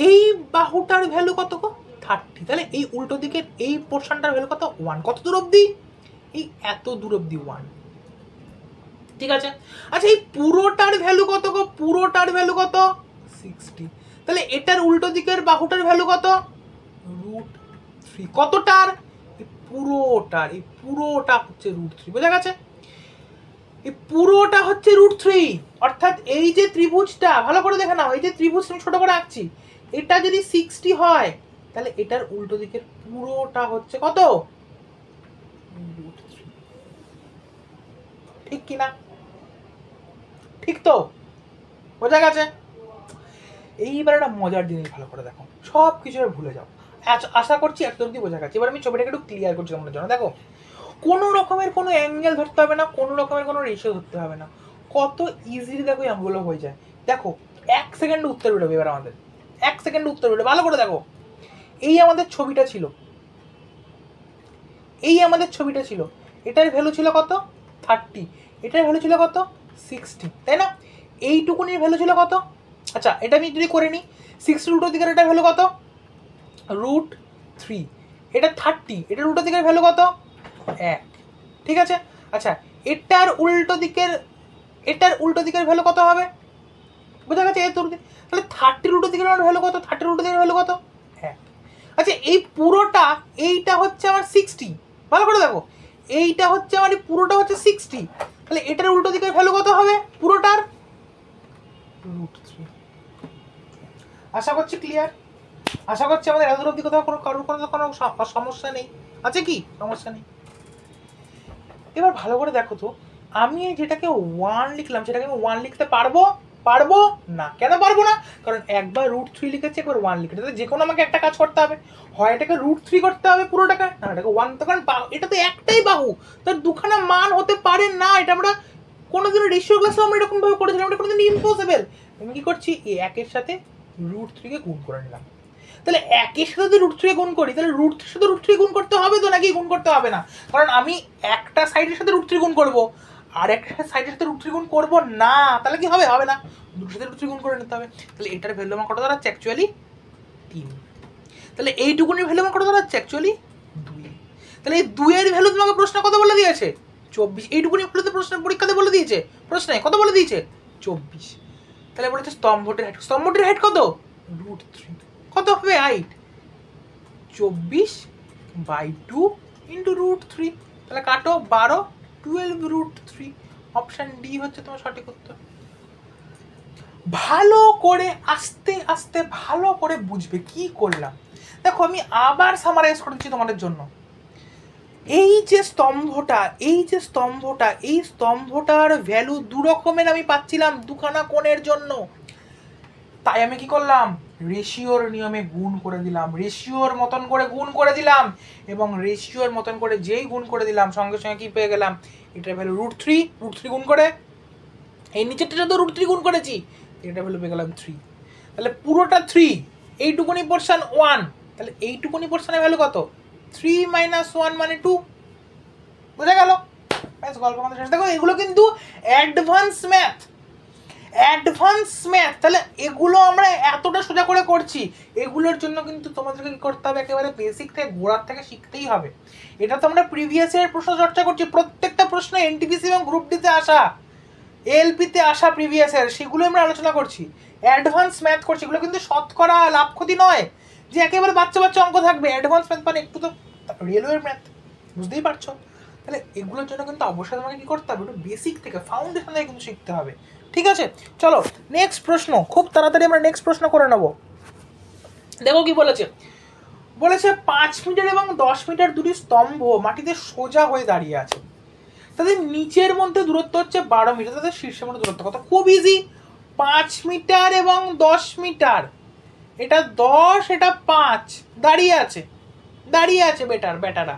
এই বাহুটার ভ্যালু কত গো, 30। তাহলে এই উল্টো দিকের এই পোর্শনটার ভ্যালু কত, 1। কত দূর অবধি, এই এত দূর অবধি 1। ঠিক আছে। আচ্ছা এই পুরোটার ভ্যালু কত গো, পুরোটার ভ্যালু কত, 60। তাহলে এটার উল্টো দিকের বাহুটার ভ্যালু কত, √3। কতটার, এই পুরোটা হচ্ছে √3। বোঝা গেছে? এই পুরোটা হচ্ছে √3। অর্থাৎ এই যে ত্রিভুজটা ভালো করে দেখে নাও, এই যে ত্রিভুজ আমি ছোট করে আঁকছি, এটা যদি 60 হয় তাহলে এটার উল্টো দিকের পুরোটা হচ্ছে কত, √3। ঠিক কিনা? ঠিক তো? বোঝা গেছে? এইবার একটা মজার জিনিস ভালো করে দেখো, সব কিছু ভুলে যাও। আশা করছি এত অব্দি বোঝা গেছে। এবার আমি ছবিটাকে একটু ক্লিয়ার করছি তোমাদের জন্য। দেখো কোনো রকমের কোনো অ্যাঙ্গেল ধরতে হবে না, কোনো রকমের কোনো রেশিও ধরতে হবে না, কত ইজিলি দেখো অ্যাঙ্গুলো হয়ে যায়। দেখো 1 সেকেন্ডে উত্তর বেরোবে। এবার আমাদের 1 সেকেন্ডে উত্তর বেরোবে। ভালো করে দেখো, এই আমাদের ছবিটা ছিল, এটার ভ্যালু ছিল কত, 30, এটার ভ্যালু ছিল কত, 60, তাই না? এইটুকুনির ভ্যালু ছিল কত, আচ্ছা এটা আমি যদি করে নিই, 60-র উল্টো দিকের এটা ভ্যালু কত, √3, এটা 30, এটার উল্টো দিকের ভ্যালু কত, 1। ঠিক আছে। আচ্ছা এটার উল্টো দিকের ভ্যালু কত হবে, বোঝা গেছে? তাহলে 30-র উল্টো দিকের ভ্যালু কত, 30-র উল্টো দিকের ভ্যালু কত, 1। আচ্ছা এই পুরোটা, এইটা হচ্ছে আমার 60, ভালো করে দেখো, এইটা হচ্ছে আমার, পুরোটা হচ্ছে 60, তাহলে এটার উল্টো দিকের ভ্যালু কত হবে পুরোটার, √3। আশা করছি ক্লিয়ার। আশা করছি আমাদের এত অবধি কোথাও কোনো সমস্যা নেই। আছে কি সমস্যা নেই? এবার ভালো করে দেখো তো, আমি যেটাকে 1 লিখলাম সেটাকে আমি 1 লিখতে পারবো না। কেন পারবো না? কারণ একবার √3 লিখেছি, একবার 1 লিখেছি। তাহলে যে কোনো আমাকে একটা কাজ করতে হবে, হয় এটাকে √3 করতে হবে পুরোটাকে, না এটাকে 1। তো কারণ এটা তো একটাই বাহু, তার দুখানা মান হতে পারে না। এটা আমরা কোনোদিনও রেশিও ক্লাসে আমরা এরকম ভাবে করেছিলাম, এটা কোনোদিন ইম্পসিবল। আমি কি করছি, এই 1-এর সাথে √3 গুণ করে নিলাম। তাহলে 1-এর সাথে যদি √3 গুণ করি, তাহলে √3 সাথে √3 গুণ করতে হবে তো, নাকি গুণ করতে হবে না? কারণ আমি একটা সাইডের সাথে √3 গুণ করবো, আর একটা সাইডের সাথে √3 গুণ করবো না, তাহলে কি হবে? হবে না, দুটোর সাথে √3 গুণ করে নিতে হবে। তাহলে এটার ভ্যালু আমার কত দাঁড়াচ্ছে অ্যাকচুয়ালি 3। তাহলে এইটুকুনির ভ্যালু আমার কত দাঁড়াচ্ছে অ্যাকচুয়ালি 2। তাহলে এই 2 এর ভ্যালু তোমাকে প্রশ্ন কত বলে দিয়েছে? 24। এইটুকুনি ভ্যালুতে প্রশ্ন পরীক্ষাতে বলে দিয়েছে, প্রশ্নে কত বলে দিয়েছে? 24। তাহলে বলেছে স্তম্ভটির হাইট, স্তম্ভটির হাইট কত? √3। কত হবে হাইট? 24/2 ইন্টু √3। তাহলে কাটো 12, 12√3। অপশন ডি হচ্ছে তোমার সঠিক উত্তর। ভালো করে আস্তে আস্তে ভালো করে বুঝবে কি করলাম। দেখো আমি আবার সামারাইজ করছি তোমাদের জন্য। এই যে স্তম্ভটা, এই স্তম্ভটার ভ্যালু দু রকমের আমি পাচ্ছিলাম দুখানা কোণের জন্য। তাই আমি কি করলাম? রেশিওর নিয়মে গুণ করে দিলাম, রেশিওর মতন করে গুণ করে দিলাম, এবং রেশিওর মতন করে যেই গুণ করে দিলাম সঙ্গে সঙ্গে কি পেয়ে গেলাম? এটার ভ্যালু √3, √3 গুণ করে এই নিচেরটা তো √3 গুণ করেছি, এটা ভ্যালু পেয়ে গেলাম 3। তাহলে পুরোটা 3, এইটুকুনি পোর্শন 1, তাহলে এইটুকুনি পোর্শনের ভ্যালু কত? 3 - 1 মানে 2। বুঝা গেল? ব্যাস, গল্প আমাদের শেষ। দেখো এগুলো কিন্তু অ্যাডভান্স ম্যাথ, তাহলে এগুলো আমরা এতটা সোজা করে করছি, এগুলোর জন্য কিন্তু তোমাদেরকে কি করতে হবে? একেবারে বেসিক থেকে গোড়ার থেকে শিখতেই হবে। এটা তো আমরা প্রিভিয়াস ইয়ার প্রশ্ন চর্চা করছি, প্রত্যেকটা প্রশ্ন এনটিপিসি এবং গ্রুপ ডিতে আসা, এলপিতে আসা প্রিভিয়াস ইয়ার, সেগুলো আমরা আলোচনা করছি। অ্যাডভান্স ম্যাথ করছি, এগুলো কিন্তু শতকরা লাভ ক্ষতি নয় যে একেবারে বাচ্চা অঙ্ক থাকবে। অ্যাডভান্স ম্যাথ মানে একটু তো রেলওয়ের ম্যাথ, বুঝতেই পারছো? তাহলে এগুলোর জন্য কিন্তু অবশ্যই তোমাকে কি করতে হবে? একটু বেসিক থেকে, ফাউন্ডেশন থেকে কিন্তু শিখতে হবে। ঠিক আছে, চলো নেক্সট প্রশ্ন। খুব তাড়াতাড়ি আমরা নেক্সট প্রশ্ন করে নেব। দেখো কি বলেছে? বলেছে 5 মিটার এবং 10 মিটার দুটি স্তম্ভ মাটিতে সোজা হয়ে দাঁড়িয়ে আছে, তাদের নিচের মধ্যে দূরত্ব হচ্ছে 12 মিটার, তাদের শীর্ষের মধ্যে দূরত্ব কত? খুব ইজি, 5 মিটার এবং 10 মিটার, এটা 10 এটা 5, দাঁড়িয়ে আছে বেটারা,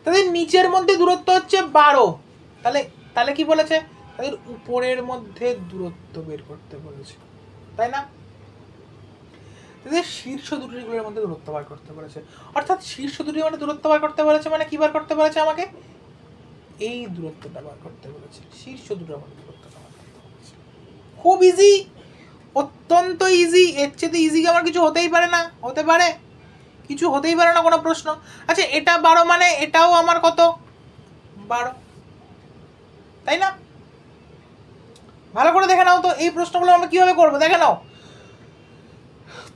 তাদের নিচের মধ্যে দূরত্ব হচ্ছে 12। তাহলে কি বলেছে? তাদের উপরের মধ্যে দূরত্ব বের করতে বলেছে, তাই না? তাদের শীর্ষ দুটিগুলোর মধ্যে দূরত্ব বার করতে বলেছে, অর্থাৎ শীর্ষ দুটির মধ্যে দূরত্ব বার করতে বলেছে মানে কি বার করতে বলেছে? আমাকে এই দূরত্বটা বার করতে বলেছে, শীর্ষ দুটোর মধ্যে দূরত্বটা বার করতে বলেছে। খুব ইজি, অত্যন্ত ইজি। এর চেয়ে ইজি আমার কিছু হতেই পারে না, কিছু হতেই পারে না কোনো প্রশ্ন। আচ্ছা এটা 12 মানে এটাও আমার কত? 12, তাই না? ভালো করে দেখে নাও তো এই প্রশ্নগুলো আমরা কিভাবে করবো, দেখে নাও।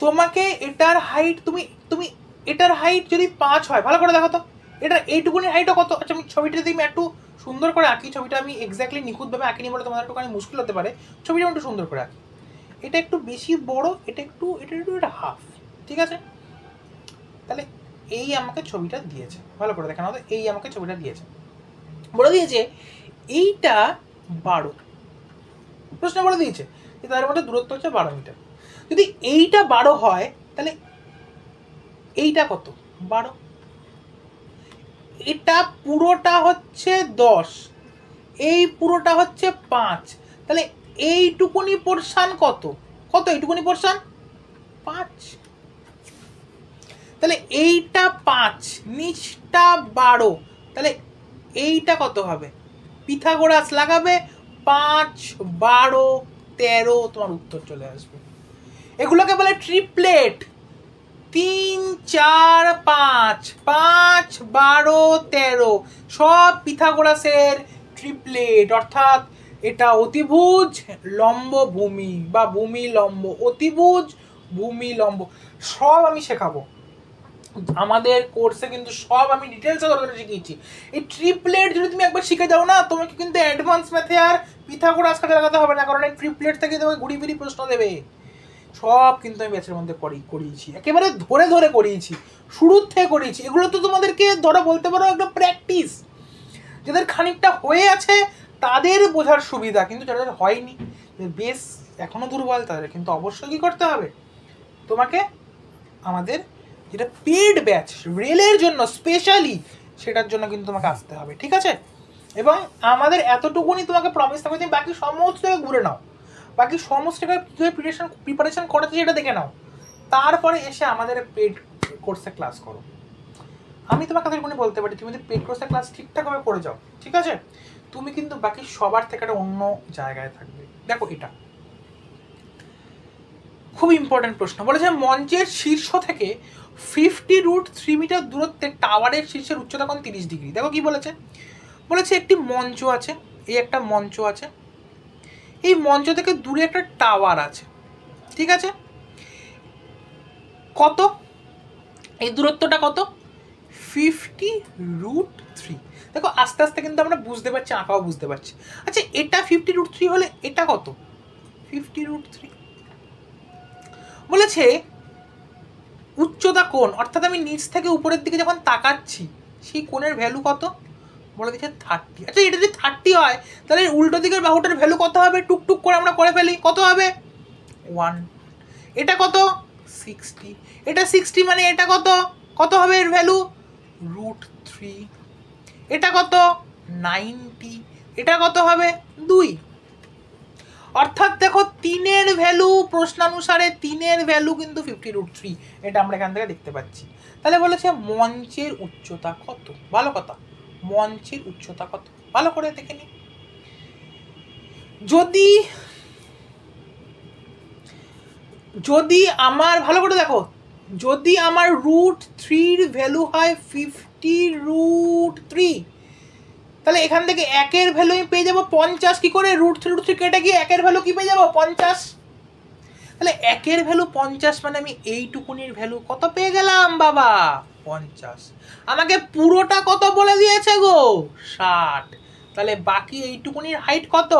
তোমাকে এটার হাইট, তুমি এটার হাইট যদি 5 হয়, ভালো করে দেখো তো এটার এইটুকুনি হাইটও কত? আচ্ছা আমি ছবিটা যদি আমি একটু সুন্দর করে আঁকি, ছবিটা আমি এক্স্যাক্টলি নিখুঁতভাবে আঁকিনি বলে তোমাদের একটুখানি মুশকিল হতে পারে, ছবিটা একটু সুন্দর করে আঁকি। এটা একটু বেশি বড়, এটা একটু হাফ, ঠিক আছে? তাহলে এই আমাকে ছবিটা দিয়েছে, ভালো করে দেখে নাও তো, এই আমাকে ছবিটা দিয়েছে, বলে দিয়েছে এইটা 12, প্রশ্ন বলে দিয়েছে যে তার মধ্যে দূরত্ব হচ্ছে 12 মিটার। যদি এইটা 12 হয় তাহলে এইটা কত? 12। এটা পুরোটা হচ্ছে 10, এই পুরোটা হচ্ছে 5, তাহলে এইটুকুনি পোরশন কত? এইটুকুনি পোরশন 5। তাহলে এইটা 5, নিচটা 12, তাহলে এইটা কত হবে? পিথাগোরাস লাগাবে, 5, 12, 13, তোমার উত্তর চলে আসবে। এগুলোকে বলে ট্রিপলেট, 3, 4, 5, 5, 12, 13 সব পিথাগোরাসের ট্রিপলেট। অর্থাৎ এটা অতিভুজ, লম্ব, ভূমি বা ভূমি লম্ব, অতিভুজ, ভূমি লম্ব, সব আমি শেখাবো আমাদের কোর্সে, কিন্তু সব আমি ডিটেলসে ধরে শিখিয়েছি। এই ট্রিপলেট যদি তুমি একবার শিখে যাও না, তোমাকে কিন্তু অ্যাডভান্স ম্যাথে আর পিথাগোরাস কাজে লাগাতে হবে না, কারণ এই ট্রিপলেট থেকে তোমাকে ঘুরি ফিরি প্রশ্ন দেবে। সব কিন্তু আমি ব্যাচের মধ্যে করিয়েছি, একেবারে ধরে করিয়েছি, শুরুর থেকে করিয়েছি। এগুলো তো তোমাদেরকে ধরো বলতে পারো একটা প্র্যাকটিস, যাদের খানিকটা হয়ে আছে তাদের বোঝার সুবিধা, কিন্তু যাদের হয়নি, বেশ এখনো দুর্বল, তাদের কিন্তু অবশ্যই কি করতে হবে? তোমাকে আমাদের যেটা পেড ব্যাচ রেলের জন্য স্পেশালি, সেটার জন্য কিন্তু তোমাকে আসতে হবে, ঠিক আছে? এবং আমাদের এতটুকুনি তোমাকে প্রমিস থাকবে, তুমি বাকি সমস্ত জায়গায় ঘুরে নাও, বাকি সমস্ত জায়গায় কীভাবে প্রিপারেশন করেছে সেটা দেখে নাও, তারপরে এসে আমাদের পেড কোর্সে ক্লাস করো। আমি তোমাকে এতটুকুনি বলতে পারি, তুমি যদি পেড কোর্সে ক্লাস ঠিকঠাকভাবে করে যাও, ঠিক আছে? তুমি কিন্তু বাকি সবার থেকে একটা অন্য জায়গায় থাকবে। দেখো এটা খুব ইম্পর্টেন্ট প্রশ্ন। বলেছে মঞ্চের শীর্ষ থেকে 50√3 মিটার দূরত্বে টাওয়ারের শীর্ষের উচ্চতা কোণ 30 ডিগ্রি। দেখো কি বলেছে, বলেছে একটি মঞ্চ আছে, এই একটা মঞ্চ আছে, এই মঞ্চ থেকে দূরে একটা টাওয়ার আছে, ঠিক আছে, কত এই দূরত্বটা কত 50√3। দেখো আস্তে আস্তে কিন্তু আমরা বুঝতে পারছি, আঁকাও বুঝতে পারছি। আচ্ছা এটা 50√3 হলে এটা কত 50√3। বলেছে উচ্চতা কোণ, অর্থাৎ আমি নিচ থেকে উপরের দিকে যখন তাকাচ্ছি সেই কোণের ভ্যালু কত, বলে দিচ্ছে 30। আচ্ছা এটা যদি 30 হয় তাহলে উল্টো দিকের বাহুটার ভ্যালু কত হবে, টুকটুক করে আমরা করে ফেলি, কত হবে 1। এটা কত 60, এটা 60 মানে এটা কত, কত হবে এর ভ্যালু √3। এটা কত 90, এটা কত হবে 2। অর্থাৎ দেখো 3-এর ভ্যালু প্রশ্নানুসারে 3-এর ভ্যালু কিন্তু 50√3, এটা আমরা এখান থেকে দেখতে পাচ্ছি। তাহলে বলেছে মঞ্চের উচ্চতা কত, ভালো কথা, মঞ্চের উচ্চতা কত ভালো করে দেখে নি। যদি আমার ভালো করে দেখো, যদি আমার √3 ভ্যালু হয় 50√3, তাহলে এখান থেকে 1-এর ভ্যালু আমি পেয়ে যাবো 50। কি করে √3 কেটে গিয়ে 1-এর ভ্যালু কি পেয়ে যাবো 50। তাহলে 1-এর ভ্যালু 50 মানে আমি এইটুকুনির ভ্যালু কত পেয়ে গেলাম বাবা 50। আমাকে পুরোটা কত বলে দিয়েছে গো 60। তাহলে বাকি এইটুকুনির হাইট কত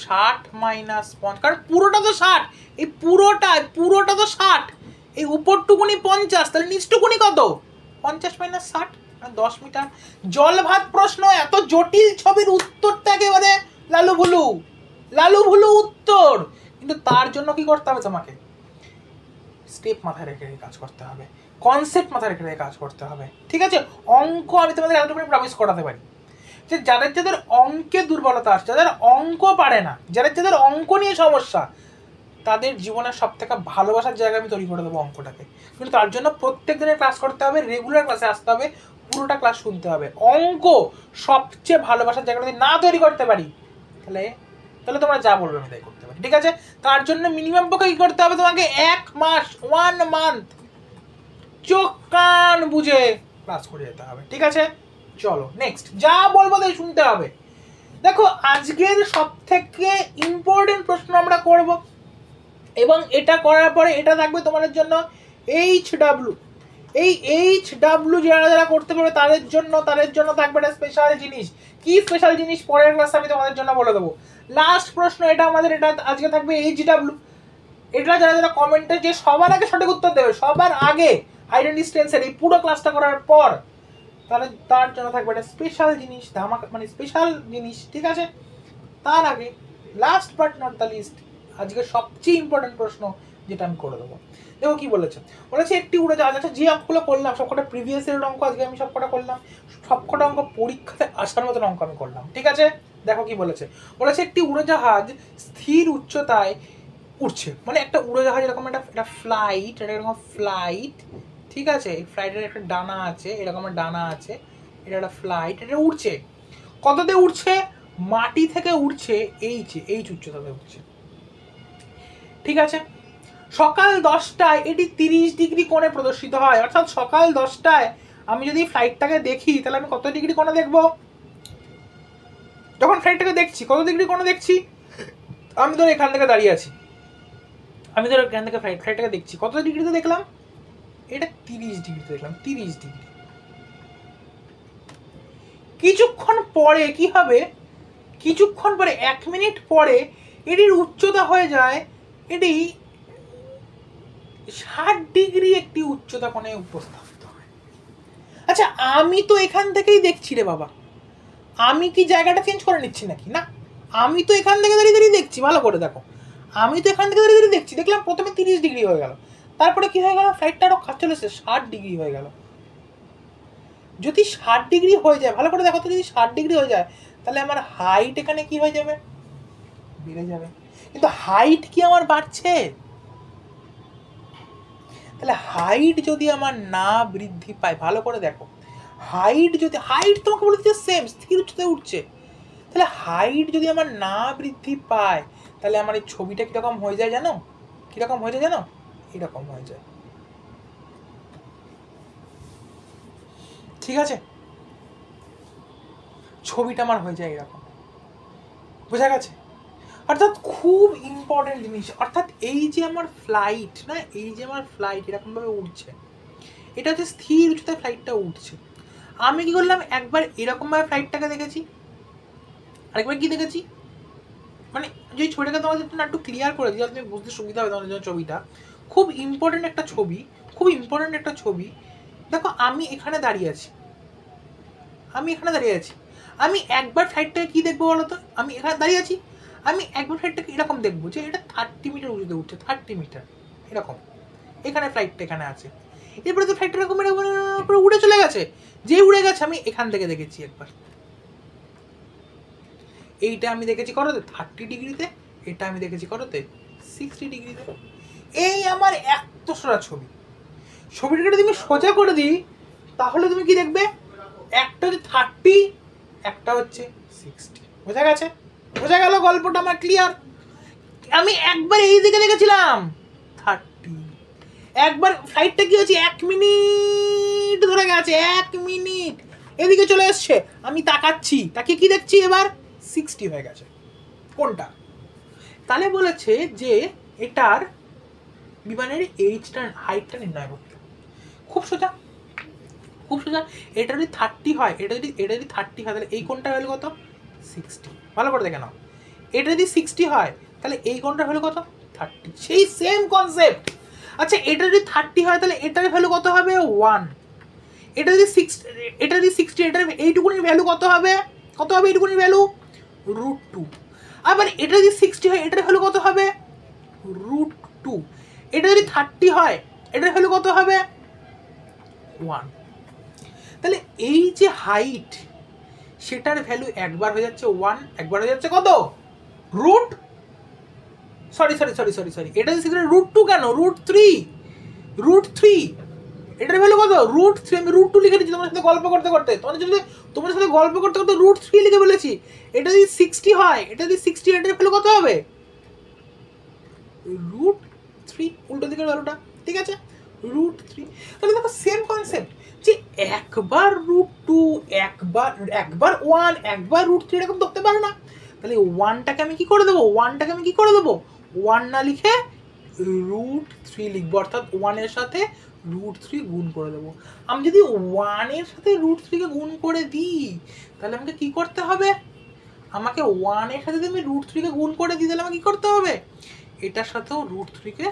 60 - 50, কারণ পুরোটা তো 60, এই পুরোটা তো 60, এই উপরটুকুনি 50, তাহলে নিচটুকুনি কত 50 - 60 10 মিটার। জল ভাত প্রশ্ন, এত জটিল ছবির উত্তরটা একেবারে লালু ভুলু উত্তর, কিন্তু তার জন্য কি করতে হবে, তোমাকে স্টেপ মাথায় রেখে কাজ করতে হবে, কনসেপ্ট মাথায় রেখে কাজ করতে হবে, ঠিক আছে। অঙ্ক আমি তোমাদের এতটুকু প্রমিস করাতে পারি যে যাদের অঙ্কে দুর্বলতা আসছে, যাদের অঙ্ক পারে না, যাদের অঙ্ক নিয়ে সমস্যা, তাদের জীবনের সব থেকে ভালোবাসার জায়গা আমি তৈরি করে দেবো অঙ্কটাকে। কিন্তু তার জন্য প্রত্যেক দিনের ক্লাস করতে হবে, রেগুলার ক্লাসে আসতে হবে, পুরোটা ক্লাস শুনতে হবে। অঙ্ক সবচেয়ে ভালোবাসার জায়গাটা যদি না তৈরি করতে পারি তাহলে তোমরা যা বলবে আমি তাই করতে পারি, ঠিক আছে। তার জন্য মিনিমাম পক্ষে কি করতে হবে, তোমাকে 1 মাস 1 মান্থ চোখ কান বুঝে ক্লাস করে যেতে হবে, ঠিক আছে। চলো নেক্সট, যা বলবো তাই শুনতে হবে। দেখো আজকের সব থেকে ইম্পর্টেন্ট প্রশ্ন আমরা করব, এবং এটা করার পরে এটা থাকবে তোমাদের জন্য HW। এই HW যারা করতে পারবে তাদের জন্য থাকবে একটা স্পেশাল জিনিস। কি স্পেশাল জিনিস পরের ক্লাসে আমি তোমাদের জন্য বলে দেবো। লাস্ট প্রশ্ন এটা আমাদের, এটা আজকে থাকবে HW। এটা যারা কমেন্টে যে সবার আগে সঠিক উত্তর দেবে, সবার আগে আইডেন্টিটি টেন্সের এই পুরো ক্লাসটা করার পর, তাহলে তার জন্য থাকবে একটা স্পেশাল জিনিস, ধামাকা মানে স্পেশাল জিনিস, ঠিক আছে। তার আগে last but not the least, আজকে সবচেয়ে ইম্পর্টেন্ট প্রশ্ন যেটা আমি করে দেবো। দেখো কি বলেছে, একটি উড়োজাহাজ আছে, যে অঙ্কগুলো করলাম সবকটা প্রিভিয়াস ইয়ারের অঙ্ক আজকে আমি সবকটা করলাম, সবকটা অঙ্ক পরীক্ষাতে আসার মতন অঙ্ক আমি করলাম, ঠিক আছে। দেখো কি বলেছে, একটি উড়োজাহাজ স্থির উচ্চতায় উঠছে, মানে একটা উড়োজাহাজ এরকম একটা ফ্লাইট, এটা এরকম ফ্লাইট, ঠিক আছে। এই ফ্লাইটের একটা ডানা আছে, এরকম ডানা আছে, এটা একটা ফ্লাইট, এটা উঠছে, কততে উঠছে, মাটি থেকে উঠছে এইচ উচ্চতাতে উঠছে, ঠিক আছে। সকাল 10টায় এটি 30 ডিগ্রি কোণে প্রদর্শিত হয়, অর্থাৎ সকাল 10টায় আমি যদি ফ্লাইটটাকে দেখি তাহলে আমি কত ডিগ্রি কোণে দেখবো, যখন ফ্লাইটটাকে দেখছি কত ডিগ্রি কোণে দেখছি, আমি ধর এখান থেকে দাঁড়িয়ে আছি, আমি ধর এখান থেকে ফ্লাইটটাকে দেখছি, কত ডিগ্রিতে দেখলাম, এটা 30 ডিগ্রিতে দেখলাম, 30 ডিগ্রি। কিছুক্ষণ পরে কি হবে, কিছুক্ষণ পরে 1 মিনিট পরে এটির উচ্চতা হয়ে যায়, এটি 60 ডিগ্রি একটি উচ্চতা কোণে উপস্থাপিত হয়। আচ্ছা আমি তো এখান থেকেই দেখছি রে বাবা, আমি কি জায়গাটা চেঞ্জ করে নিচ্ছি নাকি, না আমি তো এখান থেকে দাঁড়িয়ে দাঁড়িয়ে দেখছি, ভালো করে দেখো, আমি তো এখান থেকে দাঁড়িয়ে দাঁড়িয়ে দেখছি, দেখলাম প্রথমে 30 ডিগ্রি হয়ে গেল, তারপরে কি হয়ে গেল, ফ্লাইটটা আরো কাছে চলে এসেছে, 60 ডিগ্রি হয়ে গেল। যদি 60 ডিগ্রি হয়ে যায়, ভালো করে দেখো তো, যদি 60 ডিগ্রি হয়ে যায় তাহলে আমার হাইট এখানে কি হয়ে যাবে, বেড়ে যাবে। কিন্তু হাইট কি আমার বাড়ছে, তাহলে হাইট যদি আমার না বৃদ্ধি পায়, ভালো করে দেখো, হাইট তোমাকে বলে দিচ্ছে সেম স্থির উচ্চতায় উঠছে, তাহলে হাইট যদি আমার না বৃদ্ধি পায় তাহলে আমার এই ছবিটা কীরকম হয়ে যায় জানো? কীরকম হয়ে যায় জানো? এরকম হয়ে যায়। ঠিক আছে, ছবিটা আমার হয়ে যায় এরকম। বোঝা গেছে? অর্থাৎ খুব ইম্পর্টেন্ট জিনিস। অর্থাৎ এই যে আমার ফ্লাইট না, এই যে আমার ফ্লাইট এরকমভাবে উঠছে, এটা হচ্ছে স্থির উচ্চতায় ফ্লাইটটা উঠছে। আমি কি করলাম, একবার এরকমভাবে ফ্লাইটটাকে দেখেছি, আরেকবার কি দেখেছি, মানে যে ছবিটাকে তোমাদের না একটু ক্লিয়ার করে দিই, তুমি বুঝতে সুবিধা হবে তোমাদের জন্য। ছবিটা খুব ইম্পর্টেন্ট একটা ছবি, খুব ইম্পর্টেন্ট একটা ছবি। দেখো আমি এখানে দাঁড়িয়ে আছি, আমি একবার ফ্লাইটটাকে কি দেখবো বলো তো? আমি এখানে দাঁড়িয়ে আছি, আমি একবার ফ্লাইটটাকে এরকম দেখবো যে এটা 30 মিটার উঁচুতে উঠছে, 30 মিটার এরকম। এখানে ফ্লাইটটা এখানে আছে, এরপরে তো ফ্লাইটটা এরকম এরকম উড়ে চলে গেছে। যে উড়ে গেছে আমি এখান থেকে দেখেছি একবার, এইটা আমি দেখেছি করতে 30 ডিগ্রিতে, এটা আমি দেখেছি করতে 60 ডিগ্রিতে। এই আমার এত সোজা ছবি। ছবিটাকে তুমি সোজা করে দিই তাহলে তুমি কি দেখবে, একটা হচ্ছে 30, একটা হচ্ছে 60। বোঝা গেছে? বোঝা গেল গল্পটা আমার ক্লিয়ার? আমি একবার এই দিকে দেখেছিলাম 30, একবার ফ্লাইটটা কি হচ্ছে 1 মিনিট ধরে গেছে, 1 মিনিট এদিকে চলে এসছে, আমি তাকাচ্ছি, তাকে কি দেখছি এবার 60 হয়ে গেছে। কোনটা? তাহলে বলেছে যে এটার বিমানের এইচটা হাইটটা নির্ণয় করতে। খুব সোজা, খুব সোজা। এটা যদি 30 হয়, এটা যদি 30 হয় তাহলে এই কোণটার ভ্যালু কত? 60। ভালো করে দেখে নাও, এটা যদি 60 হয় তাহলে এই কোণটার ভ্যালু কত? 30। সেই সেম কনসেপ্ট। আচ্ছা এটা যদি 30 হয় তাহলে এটার ভ্যালু কত হবে? 1। এটা যদি 60, এটার এইটুকুনির ভ্যালু কত হবে? কত হবে এইটুকুনির ভ্যালু? √2। আবার এটা যদি 60 হয় এটার ভ্যালু কত হবে? √2। এটা যদি 30 হয় এটার ভ্যালু কত হবে? 1। তাহলে এই যে হাইট সেটার ভ্যালু একবার হয়ে যাচ্ছে 1, একবার হয়ে যাচ্ছে কত? সরি, এটা যদি √2 কেন? √3। এটার ভ্যালু কত? √3। আমি √2 লিখে দিচ্ছি তোমার সাথে গল্প করতে করতে, তোমার সাথে গল্প করতে করতে √3 লিখে বলেছি। এটা যদি 60 হয়, এটা যদি 60, এটার ভ্যালু কত হবে? √3, উল্টো দিকের ভ্যালুটা। ঠিক আছে, √3। তাহলে দেখো সেম কনসেপ্ট, যে একবার √2, একবার 1, একবার √3 এরকম ধরতে পারে না। তাহলে 1টাকে আমি কি করে দেবো? 1 না লিখে √3 লিখবো, অর্থাৎ 1 এর সাথে √3 গুণ করে দেবো। আমি যদি 1 এর সাথে √3 কে গুণ করে দিই তাহলে আমাকে কি করতে হবে? আমাকে 1 এর সাথে যদি আমি √3 কে গুণ করে দিই তাহলে আমাকে কি করতে হবে? এটার সাথেও √3 কে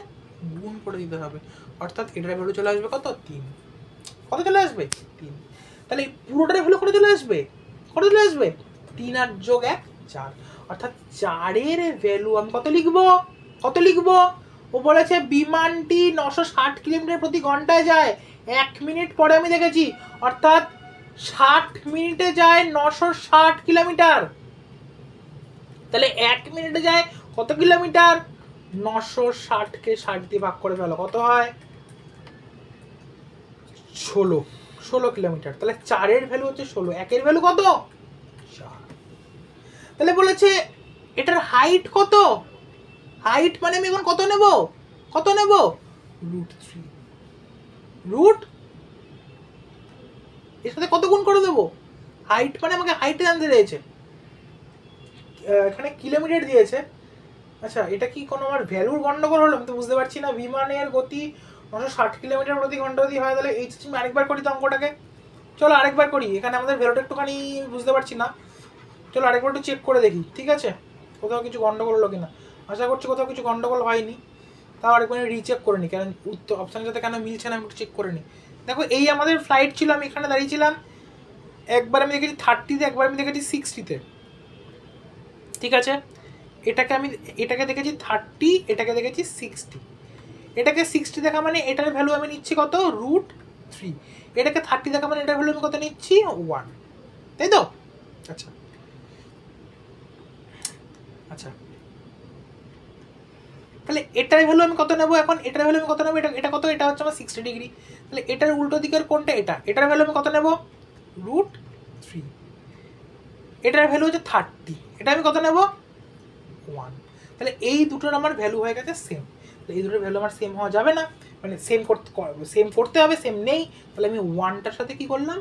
গুণ করে দিতে হবে, অর্থাৎ এটার ভ্যালু চলে আসবে কত? 3। কত চলে আসবে? 3। তাহলে পুরোটার ভ্যালু কত চলে আসবে? 3 আর যোগ 1, 4। অর্থাৎ 4 এর ভ্যালু আমি কত লিখবো? ও বলেছে বিমানটি 960 কিলোমিটার প্রতি ঘন্টায় যায়। 1 মিনিট পরে আমি দেখেছি, অর্থাৎ 60 মিনিটে যায় 960 কিলোমিটার। তাহলে 1 মিনিটে যায় কত কিলোমিটার? 960 কে 60 দিয়ে ভাগ করে ফেলো, কত হয়? 16 কিলোমিটার। তাহলে 4 এর ভ্যালু হচ্ছে 16, 1 এর ভ্যালু কত? 4। তাহলে বলেছে এটার হাইট কত? হাইট মানে আমি এখন কত নেব? √3। এর সাথে কত গুণ করে দেবো? হাইট মানে আমাকে হাইটে জানতে দিয়েছে, এখানে কিলোমিটার দিয়েছে। আচ্ছা এটা কি কোনো আমার ভ্যালুর গন্ডগোল হলো? আমি তো বুঝতে পারছি না। বিমানের গতি 960 কিলোমিটার প্রতি ঘন্টা যদি হয় তাহলে এই আমি আরেকবার করি তো অঙ্কটাকে। চলো আরেকবার করি, এখানে আমাদের ভ্যালুটা একটুখানি বুঝতে পারছি না। চলো আরেকবার একটু চেক করে দেখি, ঠিক আছে, কোথাও কিছু গন্ডগোল হলো কিনা। আশা করছি কোথাও কিছু গন্ডগোল হয়নি। তাও আরেকবার রিচেক করে নিই, কারণ উত্তর অপশানের সাথে কেন মিলছে না আমি একটু চেক করে নিই। দেখো এই আমাদের ফ্লাইট ছিল, আমি এখানে দাঁড়িয়েছিলাম। একবার আমি দেখেছি 30-তে, একবার আমি দেখেছি 60-তে। ঠিক আছে, এটাকে দেখেছি 30, এটাকে দেখেছি 60। এটাকে 60 দেখা মানে এটার ভ্যালু আমি নিচ্ছি কত? √3। এটাকে 30 দেখা মানে এটার ভ্যালু আমি কত নিচ্ছি? 1, তাই তো? আচ্ছা তাহলে এটার ভ্যালু আমি কত নেবো এখন? এটার ভ্যালু আমি কত নেবো? এটা কত? এটা হচ্ছে আমার 60 ডিগ্রি। তাহলে এটার উল্টো দিকের কোনটা? এটার ভ্যালু আমি কত নেবো? √3। এটার ভ্যালু হচ্ছে 30, এটা আমি কত নেব 1। তাহলে এই দুটোর আমার ভ্যালু হয়ে গেছে সেম। এই দুটোর ভ্যালু আমার সেম হওয়া যাবে না, মানে সেম করতে হবে, সেম নেই। তাহলে আমি 1টার সাথে কি করলাম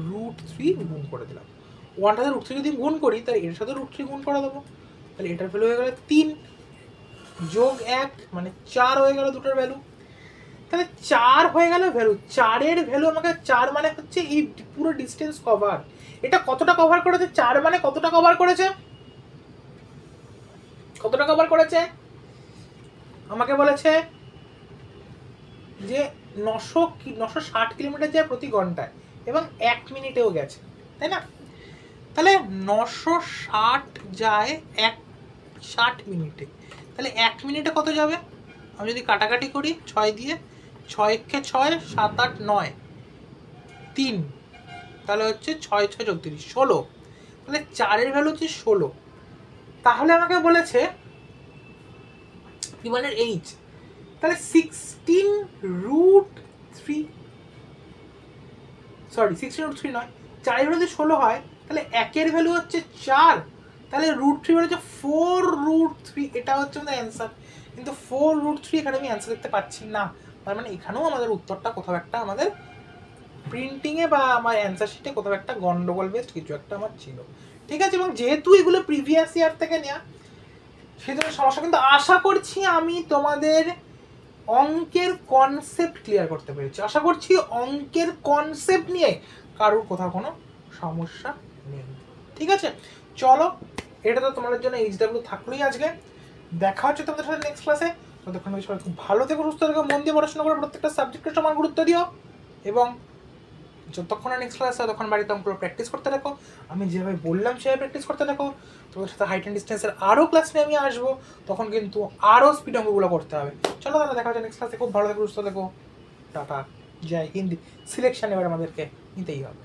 √3 গুণ করে দিলাম। 1টার সাথে √3 যদি গুণ করি তাহলে এর সাথে √3 গুণ করে দেবো। তাহলে এটার ভ্যালু হয়ে গেল 3 যোগ 1 মানে 4 হয়ে গেল দুটোর ভ্যালু। তাহলে 4 হয়ে গেল ভ্যালু। 4-এর ভ্যালু আমাকে 4 মানে হচ্ছে এই পুরো ডিস্টেন্স কভার। এটা কতটা কভার করেছে? 4 মানে কতটা কভার করেছে? কতটা কভার করেছে? আমাকে বলেছে যে 960 কিলোমিটার যায় প্রতি ঘন্টায় এবং 1 মিনিটেও গেছে, তাই না? তাহলে 960 যায় 60 মিনিটে, তাহলে 1 মিনিটে কত যাবে? আমি যদি কাটাকাটি করি 6 দিয়ে, 6 6 7 8 9 3, তাহলে হচ্ছে 6 6 34 16। তাহলে 4-এর ভ্যালু হচ্ছে 16। তাহলে আমাকে বলেছে বিমানের এইচ, তাহলে 16√3 নয়, 4-এর ভ্যালু যদি 16 হয় তাহলে 1-এর ভ্যালু হচ্ছে 4, তাহলে √3 হচ্ছে 4√3। এটা হচ্ছে আমাদের অ্যান্সার। কিন্তু 4√3 এখানে আমি অ্যান্সার দেখতে পাচ্ছি না, তার মানে এখানেও আমাদের উত্তরটা কোথাও একটা আমাদের প্রিন্টিংয়ে বা আমার অ্যান্সার শিটে কোথাও একটা গন্ডগোল বেস্ট কিছু একটা আমার ছিল, ঠিক আছে? এবং যেহেতু এগুলো প্রিভিয়াস ইয়ার থেকে নেওয়া, সেই জন্য সমস্যা। কিন্তু আশা করছি আমি তোমাদের অঙ্কের কনসেপ্ট ক্লিয়ার করতে পেরেছি। আশা করছি অঙ্কের কনসেপ্ট নিয়ে কারোর কোথাও কোনো সমস্যা নেই, ঠিক আছে? চলো, এটা তো তোমাদের জন্য HW থাকলোই আজকে। দেখা হচ্ছে তোমাদের সাথে নেক্সট ক্লাসে। ততক্ষণ সবাই খুব ভালো থেকো, সুস্থ থেকো, মন দিয়ে পড়াশোনা করে প্রত্যেকটা সাবজেক্টের সমান গুরুত্ব দিও, এবং যতক্ষণ না নেক্সট ক্লাস হয় তখন বাড়িতে অঙ্কগুলো প্র্যাকটিস করতে থাকো। আমি যেভাবে বললাম সেভাবে প্র্যাকটিস করতে থাকো। তোমাদের সাথে হাইট অ্যান্ড ডিস্টেন্সের আরও ক্লাস নিয়ে আমি আসবো, তখন কিন্তু আরও স্পিড অঙ্কগুলো করতে হবে। চলো তাহলে দেখা হচ্ছে নেক্সট ক্লাসে। খুব ভালো থেকো, সুস্থ থেকো, টাটা, জয় হিন্দ। সিলেকশন এবার আমাদেরকে নিতেই হবে।